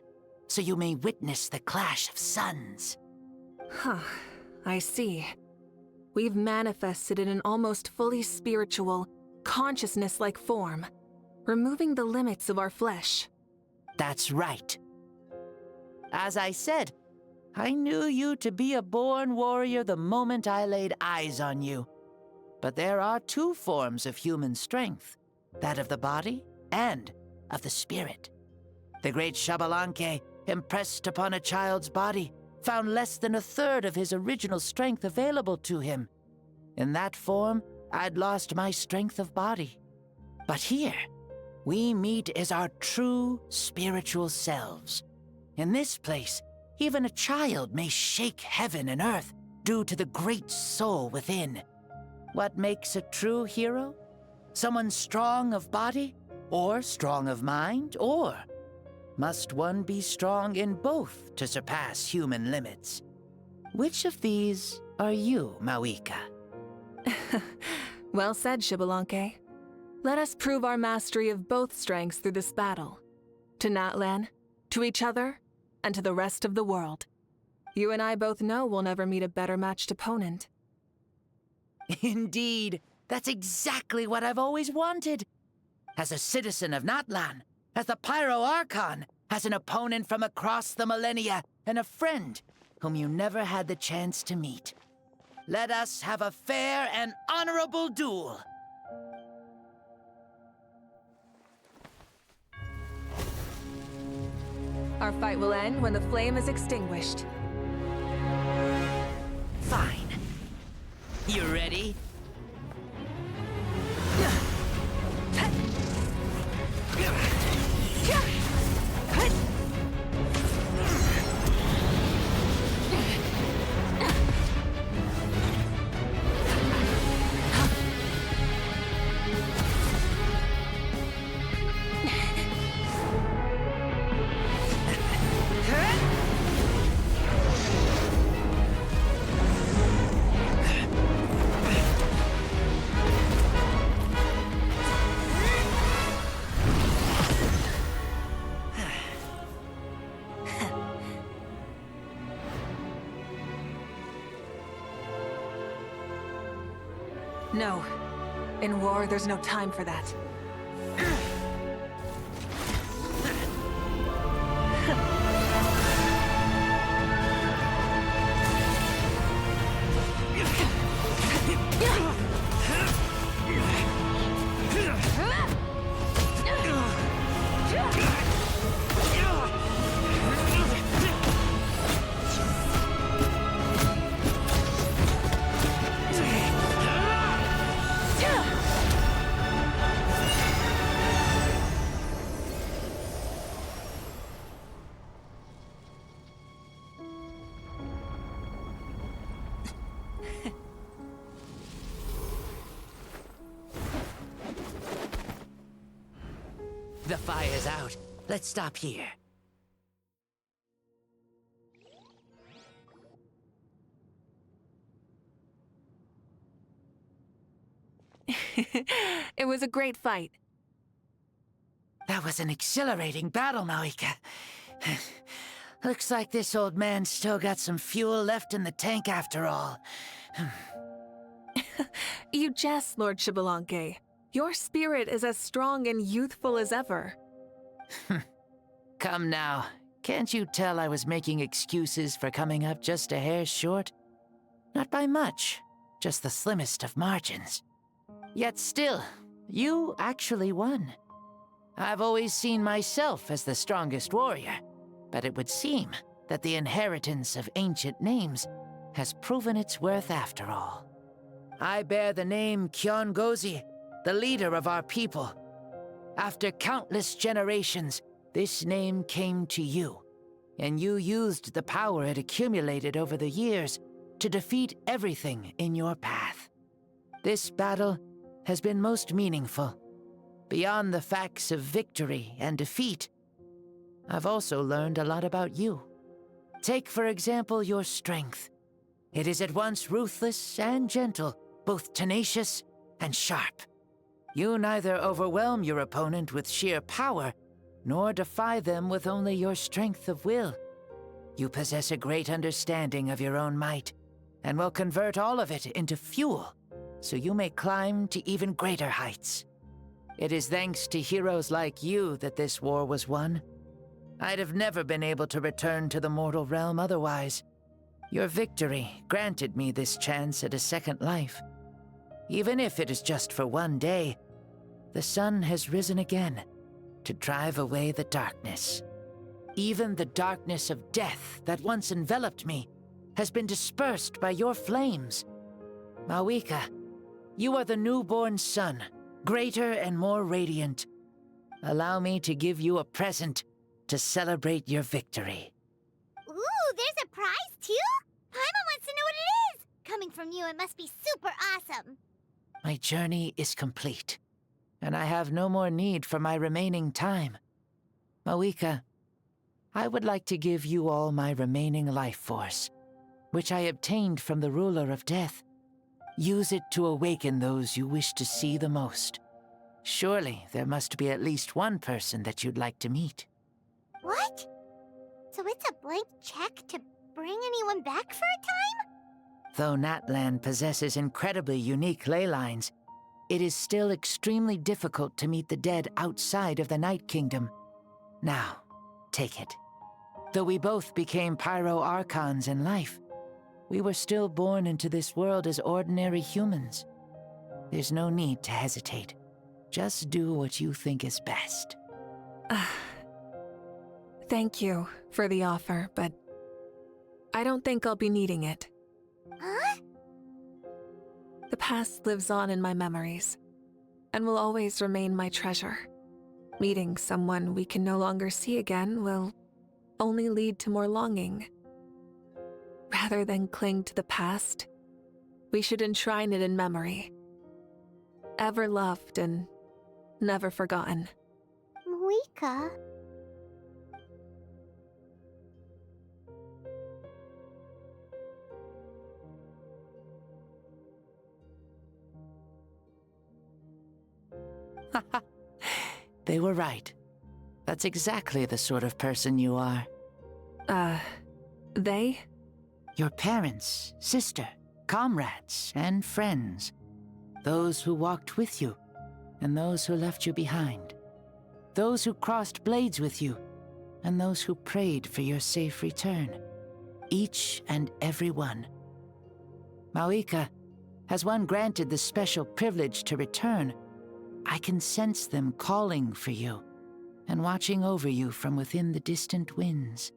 so you may witness the clash of suns.
Huh, I see. We've manifested in an almost fully spiritual, consciousness-like form, removing the limits of our flesh.
That's right. As I said, I knew you to be a born warrior the moment I laid eyes on you. But there are two forms of human strength, that of the body and of the spirit. The great Shbalanke, impressed upon a child's body, found less than a third of his original strength available to him. In that form, I'd lost my strength of body. But here, we meet as our true spiritual selves. In this place, even a child may shake heaven and earth due to the great soul within. What makes a true hero? Someone strong of body, or strong of mind, or must one be strong in both to surpass human limits? Which of these are you, Mawuika?
Well said, Shbalanke. Let us prove our mastery of both strengths through this battle. To Natlan, to each other, and to the rest of the world. You and I both know we'll never meet a better matched opponent.
Indeed, that's exactly what I've always wanted. As a citizen of Natlan, as the Pyro Archon, as an opponent from across the millennia, and a friend whom you never had the chance to meet. Let us have a fair and honorable duel.
Our fight will end when the flame is extinguished.
Fine. You ready?
No. In war, there's no time for that.
The fire's out. Let's stop here.
It was a great fight.
That was an exhilarating battle, Mawuika. Looks like this old man's still got some fuel left in the tank after all.
You jest, Lord Shbalanke. Your spirit is as strong and youthful as ever.
Come now. Can't you tell I was making excuses for coming up just a hair short? Not by much, just the slimmest of margins. Yet still, you actually won. I've always seen myself as the strongest warrior, but it would seem that the inheritance of ancient names has proven its worth after all. I bear the name Kiongozi, the leader of our people. After countless generations, this name came to you, and you used the power it accumulated over the years to defeat everything in your path. This battle has been most meaningful. Beyond the facts of victory and defeat, I've also learned a lot about you. Take, for example, your strength. It is at once ruthless and gentle, both tenacious and sharp. You neither overwhelm your opponent with sheer power, nor defy them with only your strength of will. You possess a great understanding of your own might, and will convert all of it into fuel, so you may climb to even greater heights. It is thanks to heroes like you that this war was won. I'd have never been able to return to the mortal realm otherwise. Your victory granted me this chance at a second life. Even if it is just for one day, the sun has risen again to drive away the darkness. Even the darkness of death that once enveloped me has been dispersed by your flames. Mawuika, you are the newborn sun, greater and more radiant. Allow me to give you a present to celebrate your victory.
Ooh, there's a prize too? Paimon wants to know what it is! Coming from you, it must be super awesome.
My journey is complete, and I have no more need for my remaining time. Mawuika, I would like to give you all my remaining life force, which I obtained from the ruler of death. Use it to awaken those you wish to see the most. Surely there must be at least one person that you'd like to meet.
What? So it's a blank check to bring anyone back for a time?
Though Natlan possesses incredibly unique ley lines, it is still extremely difficult to meet the dead outside of the Night Kingdom. Now, take it. Though we both became Pyro Archons in life, we were still born into this world as ordinary humans. There's no need to hesitate. Just do what you think is best.
Thank you for the offer, but I don't think I'll be needing it.
Huh?
The past lives on in my memories, and will always remain my treasure. Meeting someone we can no longer see again will only lead to more longing. Rather than cling to the past, we should enshrine it in memory. Ever loved and never forgotten.
Mawuika.
They were right. That's exactly the sort of person you are.
They?
Your parents, sister, comrades, and friends. Those who walked with you, and those who left you behind. Those who crossed blades with you, and those who prayed for your safe return. Each and every one. Mawuika, has one granted the special privilege to return, I can sense them calling for you, and watching over you from within the distant winds.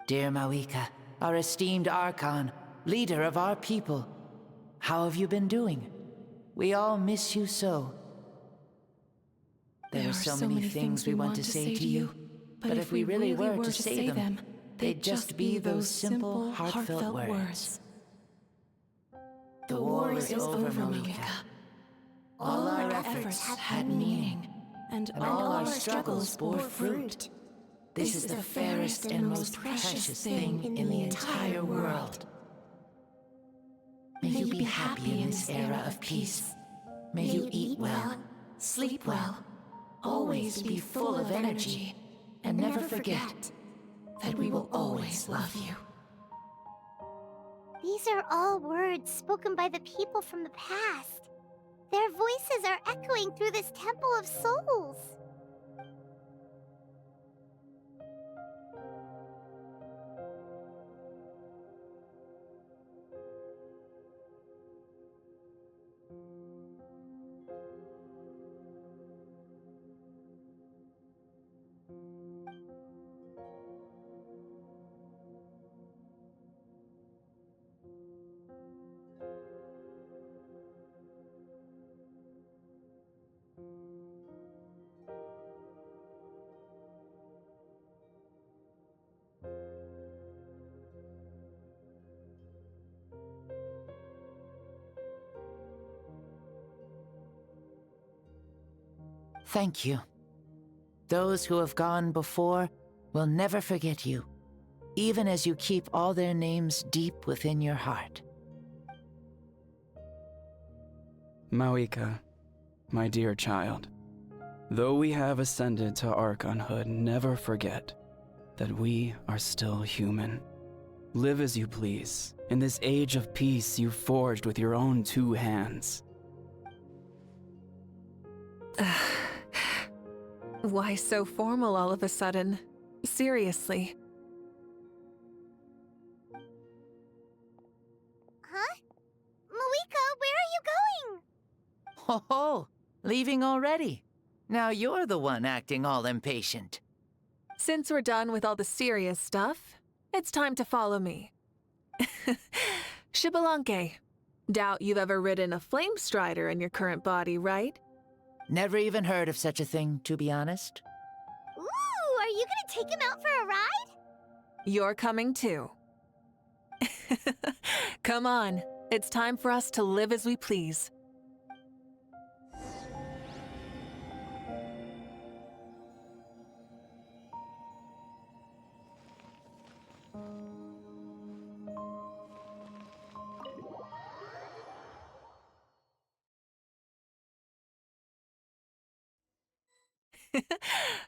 Dear Mawuika, our esteemed Archon, leader of our people, how have you been doing? We all miss you so. There are so many things we want to say to you, but if we really were to say them, they'd just be those simple, heartfelt words. The war is over, Mawuika. All our efforts had meaning,
and all our struggles bore fruit. This is the fairest and most precious thing in the entire world. May you be happy in this era of peace. May you eat well, sleep well, always be full of energy, and never forget that we will always love you.
These are all words spoken by the people from the past. Their voices are echoing through this Temple of Souls.
Thank you. Those who have gone before will never forget you, even as you keep all their names deep within your heart.
Mawuika, my dear child, though we have ascended to Archonhood, never forget that we are still human. Live as you please, in this age of peace you forged with your own 2 hands.
Why so formal all of a sudden? Seriously.
Huh? Mawuika, where are you going?
Ho ho! Leaving already? Now you're the one acting all impatient.
Since we're done with all the serious stuff, it's time to follow me. Shbalanke. Doubt you've ever ridden a flame strider in your current body, right?
Never even heard of such a thing, to be honest.
Ooh, are you gonna take him out for a ride?
You're coming too. Come on, it's time for us to live as we please.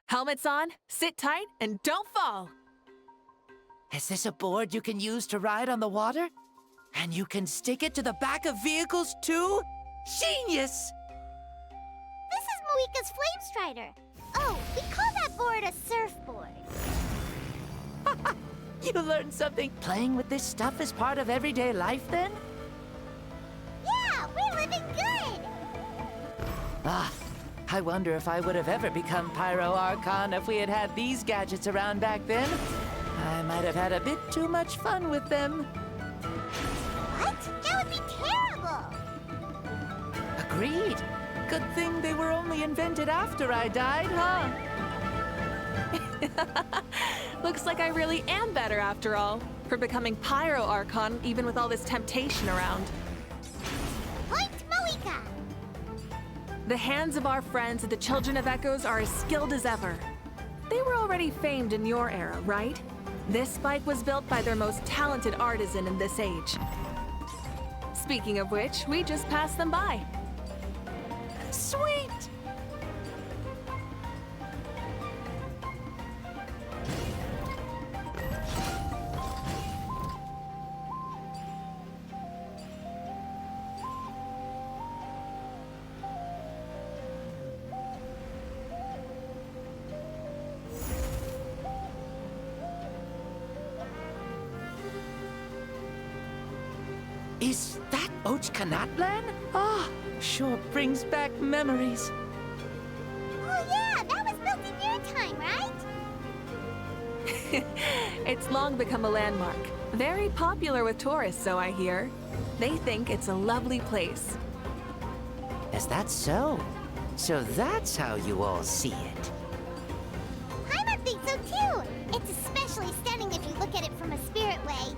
Helmets on, sit tight, and don't fall!
Is this a board you can use to ride on the water? And you can stick it to the back of vehicles too? Genius!
This is Mawuika's Flame Strider. Oh, we call that board a surfboard.
You learned something. Playing with this stuff is part of everyday life then?
Yeah, we're living good!
Ah, I wonder if I would have ever become Pyro Archon if we had had these gadgets around back then. I might have had a bit too much fun with them.
What? That would be terrible!
Agreed. Good thing they were only invented after I died, huh?
Looks like I really am better after all, for becoming Pyro Archon even with all this temptation around.
Point Mawuika!
The hands of our friends at the Children of Echoes are as skilled as ever. They were already famed in your era, right? This bike was built by their most talented artisan in this age. Speaking of which, we just passed them by.
Sweet! Is that Ochkanatlan? Ah, sure brings back memories.
Oh yeah, that was built in your time, right?
It's long become a landmark. Very popular with tourists, so I hear. They think it's a lovely place.
Is that so? So that's how you all see it.
Paimon thinks so too! It's especially stunning if you look at it from a spirit way.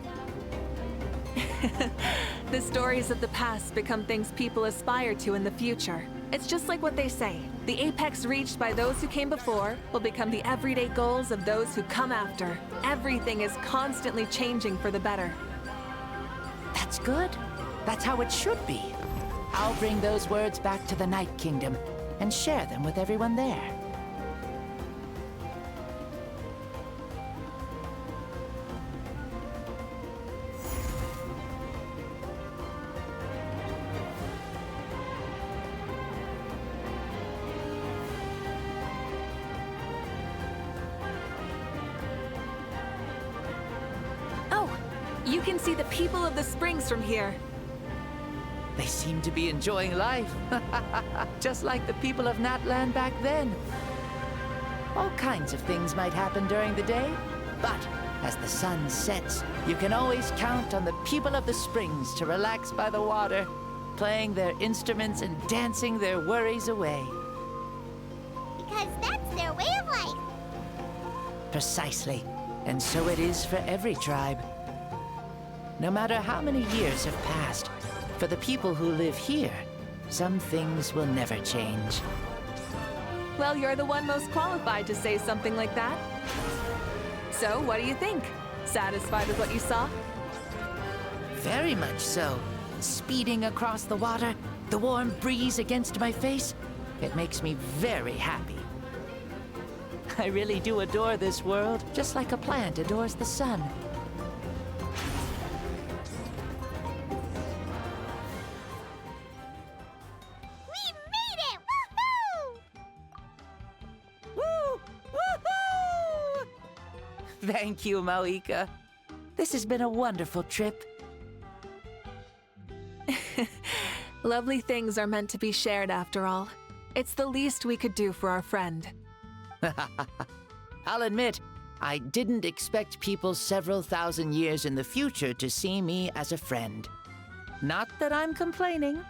The stories of the past become things people aspire to in the future. It's just like what they say. The apex reached by those who came before will become the everyday goals of those who come after. Everything is constantly changing for the better.
That's good. That's how it should be. I'll bring those words back to the Night Kingdom and share them with everyone there.
You can see the people of the springs from here.
They seem to be enjoying life. Just like the people of Natland back then. All kinds of things might happen during the day, but as the sun sets, you can always count on the people of the springs to relax by the water, playing their instruments and dancing their worries away.
Because that's their way of life.
Precisely. And so it is for every tribe. No matter how many years have passed, for the people who live here, some things will never change.
Well, you're the one most qualified to say something like that. So, what do you think? Satisfied with what you saw?
Very much so. Speeding across the water, the warm breeze against my face, it makes me very happy. I really do adore this world, just like a plant adores the sun. Thank you, Mawuika. This has been a wonderful trip.
Lovely things are meant to be shared after all. It's the least we could do for our friend.
I'll admit, I didn't expect people several thousand years in the future to see me as a friend. Not that I'm complaining.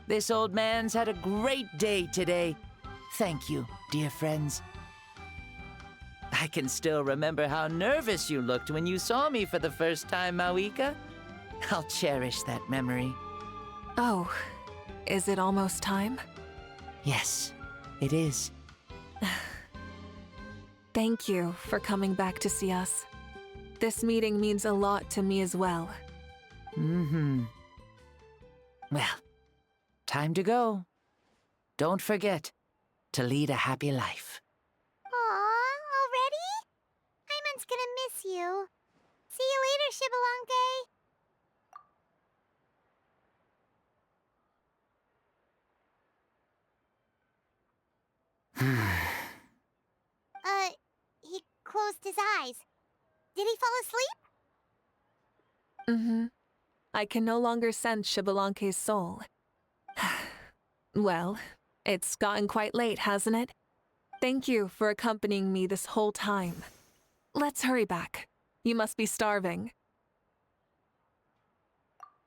This old man's had a great day today. Thank you, dear friends. I can still remember how nervous you looked when you saw me for the first time, Mawuika. I'll cherish that memory.
Oh, is it almost time?
Yes, it is.
Thank you for coming back to see us. This meeting means a lot to me as well.
Mm-hmm. Well, time to go. Don't forget to lead a happy life.
Paimon's gonna miss you. See you later, Shbalanke. He closed his eyes. Did he fall asleep?
Mm-hmm. I can no longer sense Shbalankes soul. Well, it's gotten quite late, hasn't it? Thank you for accompanying me this whole time. Let's hurry back. You must be starving.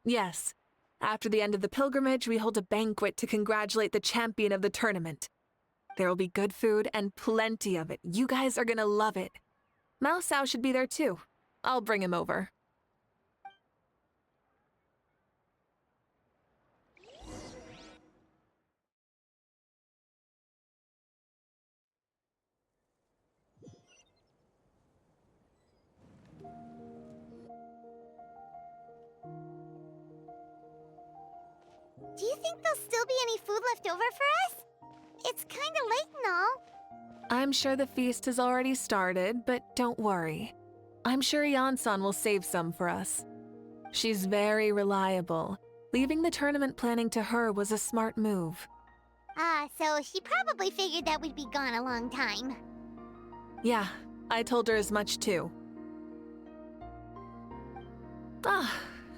Yes. After the end of the pilgrimage, we hold a banquet to congratulate the champion of the tournament. There will be good food and plenty of it. You guys are gonna love it. Mao Sao should be there too. I'll bring him over.
Do you think there'll still be any food left over for us? It's kinda late and all.
I'm sure the feast has already started, but don't worry. I'm sure Yan-san will save some for us. She's very reliable. Leaving the tournament planning to her was a smart move.
So she probably figured that we'd be gone a long time.
Yeah, I told her as much too.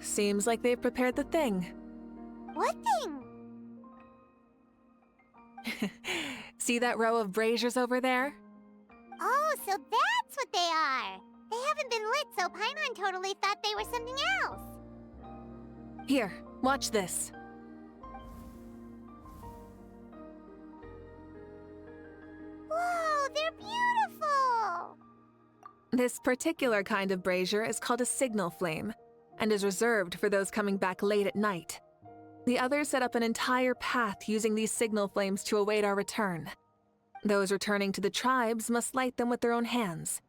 Seems like they've prepared the thing.
What thing?
See that row of braziers over there?
Oh, so that's what they are. They haven't been lit, so Paimon totally thought they were something else.
Here, watch this.
Whoa, they're beautiful!
This particular kind of brazier is called a signal flame, and is reserved for those coming back late at night. The others set up an entire path using these signal flames to await our return. Those returning to the tribes must light them with their own hands.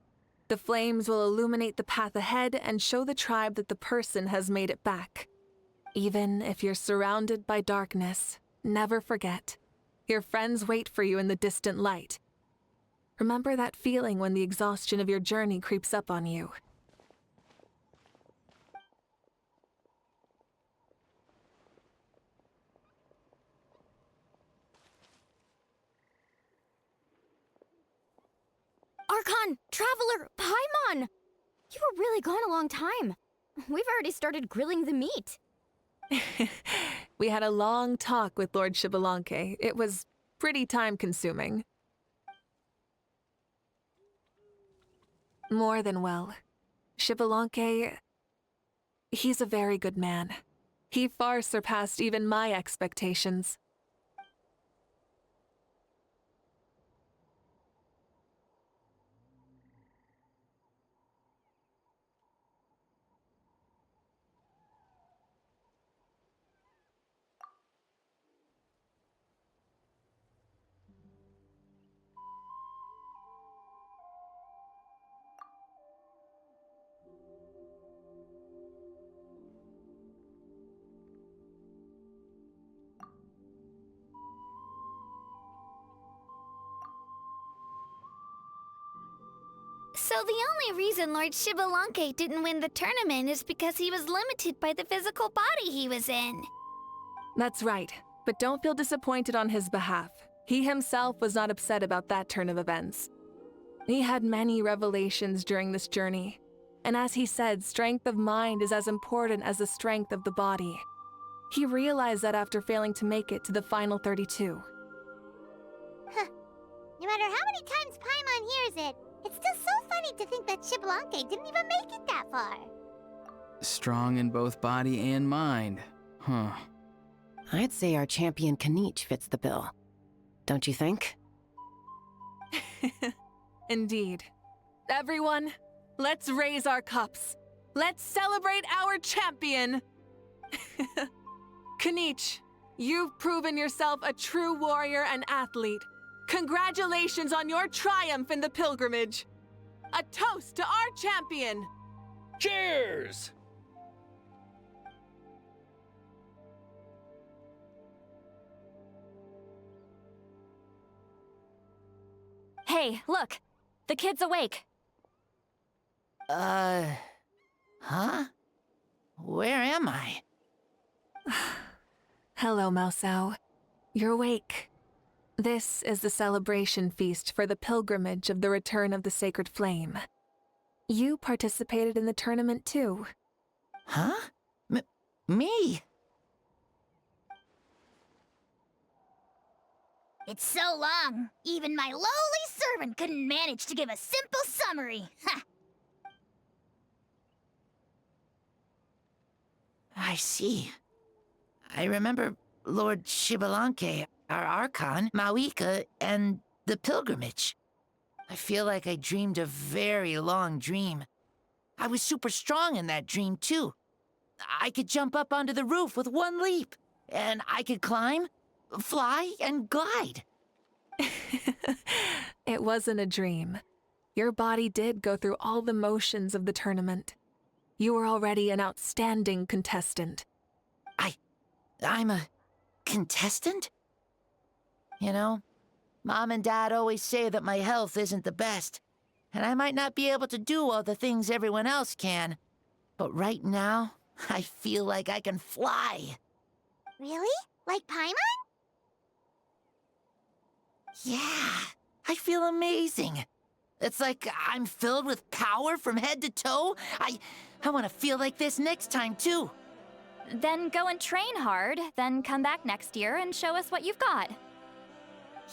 The flames will illuminate the path ahead and show the tribe that the person has made it back. Even if you're surrounded by darkness, never forget. Your friends wait for you in the distant light. Remember that feeling when the exhaustion of your journey creeps up on you.
Archon! Traveler! Paimon! You were really gone a long time. We've already started grilling the meat.
We had a long talk with Lord Shbalanke. It was pretty time-consuming. More than well. Shbalanke, he's a very good man. He far surpassed even my expectations.
So the only reason Lord Shbalanke didn't win the tournament is because he was limited by the physical body he was in.
That's right, but don't feel disappointed on his behalf. He himself was not upset about that turn of events. He had many revelations during this journey, and as he said, strength of mind is as important as the strength of the body. He realized that after failing to make it to the final 32.
Huh. No matter how many times Paimon hears it, it's still so funny to think that Shbalanke didn't even make it that far.
Strong in both body and mind. Huh.
I'd say our champion Kanich fits the bill. Don't you think?
Indeed. Everyone, let's raise our cups. Let's celebrate our champion! Kanich, you've proven yourself a true warrior and athlete. Congratulations on your triumph in the pilgrimage. A toast to our champion!
Cheers!
Hey, look! The kid's awake.
Huh? Where am I?
Hello, Mausau. You're awake. This is the celebration feast for the pilgrimage of the return of the sacred flame. You participated in the tournament too.
Huh? Me?
It's so long, even my lowly servant couldn't manage to give a simple summary. Ha!
I see. I remember Lord Shbalanke, our Archon, Mawuiki, and the pilgrimage. I feel like I dreamed a very long dream. I was super strong in that dream, too. I could jump up onto the roof with one leap, and I could climb, fly, and glide.
It wasn't a dream. Your body did go through all the motions of the tournament. You were already an outstanding contestant.
I'm a contestant? You know, Mom and Dad always say that my health isn't the best, and I might not be able to do all the things everyone else can. But right now, I feel like I can fly.
Really? Like Paimon?
Yeah, I feel amazing. It's like I'm filled with power from head to toe. I want to feel like this next time, too.
Then go and train hard, then come back next year and show us what you've got.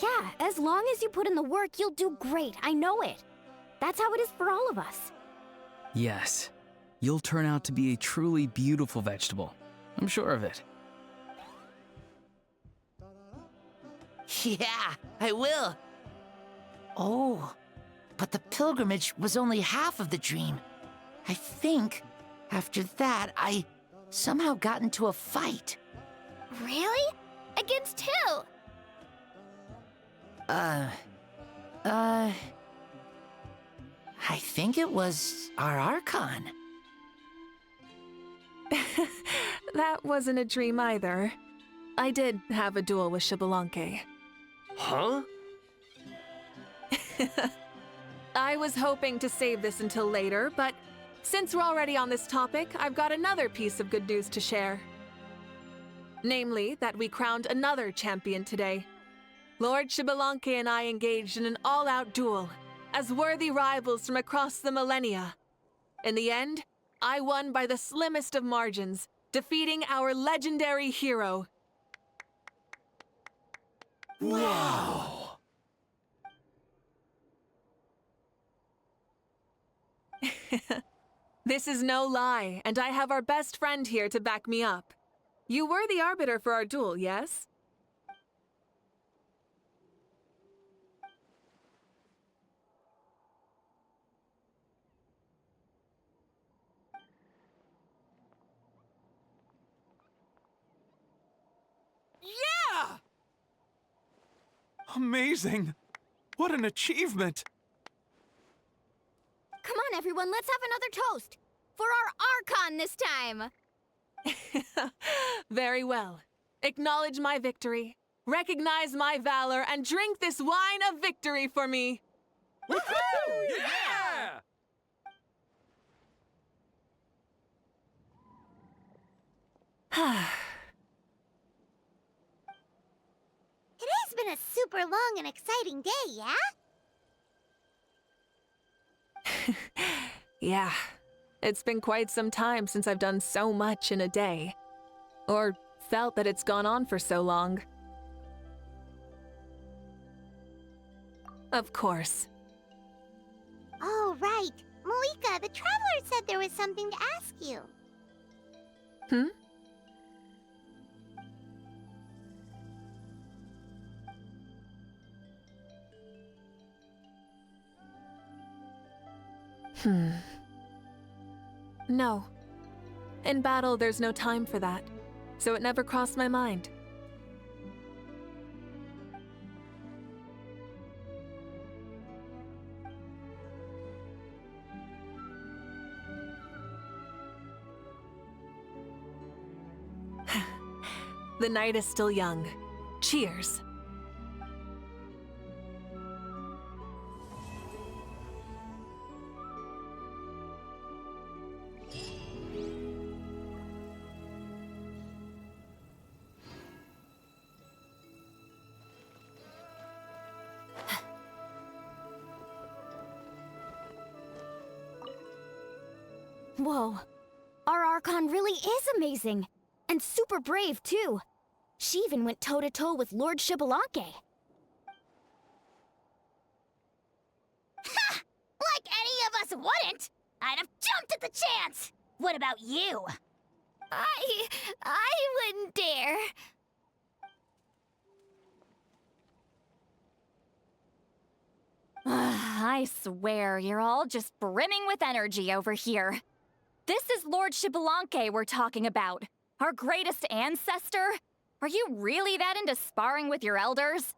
Yeah, as long as you put in the work, you'll do great. I know it. That's how it is for all of us.
Yes. You'll turn out to be a truly beautiful vegetable. I'm sure of it.
Yeah, I will. Oh, but the pilgrimage was only half of the dream. I think after that, I somehow got into a fight.
Really? Against who?
I think it was our Archon.
That wasn't a dream either. I did have a duel with Shbalanke.
Huh?
I was hoping to save this until later, but since we're already on this topic, I've got another piece of good news to share. Namely, that we crowned another champion today. Lord Shbalanke and I engaged in an all-out duel, as worthy rivals from across the millennia. In the end, I won by the slimmest of margins, defeating our legendary hero.
Wow!
This is no lie, and I have our best friend here to back me up. You were the arbiter for our duel, yes?
Yeah! Amazing! What an achievement!
Come on, everyone, let's have another toast. For our Archon this time.
Very well. Acknowledge my victory, recognize my valor, and drink this wine of victory for me.
Woohoo! Yeah!
Today's been a super long and exciting day, yeah?
Yeah, it's been quite some time since I've done so much in a day. Or felt that it's gone on for so long. Of course.
Oh, right. Malika, the Traveler said there was something to ask you.
Hmm? No. In battle, there's no time for that, so it never crossed my mind. The night is still young. Cheers.
Whoa. Our Archon really is amazing. And super brave, too. She even went toe-to-toe with Lord Shbalanke.
Ha! Like any of us wouldn't! I'd have jumped at the chance! What about you?
I wouldn't dare.
I swear, you're all just brimming with energy over here. This is Lord Shbalanke we're talking about. Our greatest ancestor? Are you really that into sparring with your elders?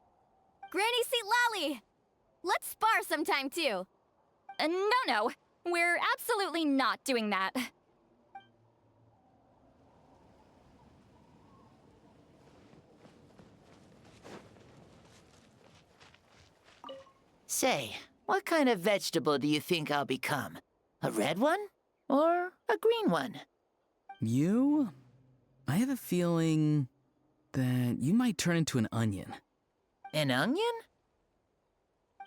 Granny Seat Lolly! Let's spar sometime, too.
No. We're absolutely not doing that.
Say, what kind of vegetable do you think I'll become? A red one? Or a green one?
You? I have a feeling that you might turn into an onion.
An onion?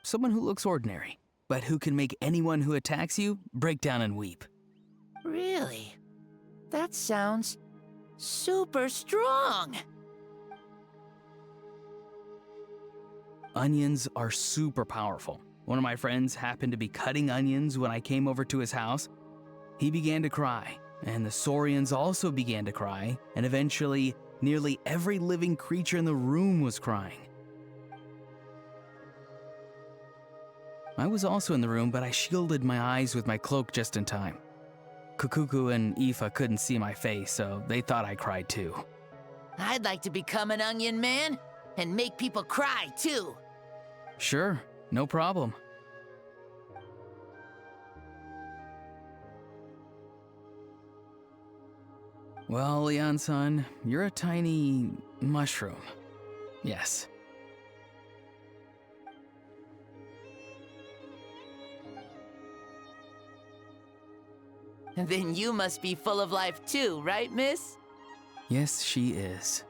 Someone who looks ordinary, but who can make anyone who attacks you break down and weep.
Really? That sounds super strong.
Onions are super powerful. One of my friends happened to be cutting onions when I came over to his house. He began to cry, and the Saurians also began to cry, and eventually, nearly every living creature in the room was crying. I was also in the room, but I shielded my eyes with my cloak just in time. Kukuku and Aoife couldn't see my face, so they thought I cried too.
I'd like to become an onion man and make people cry, too.
Sure, no problem. Well, Leon-san, you're a tiny mushroom. Yes.
Then you must be full of life too, right, miss?
Yes, she is.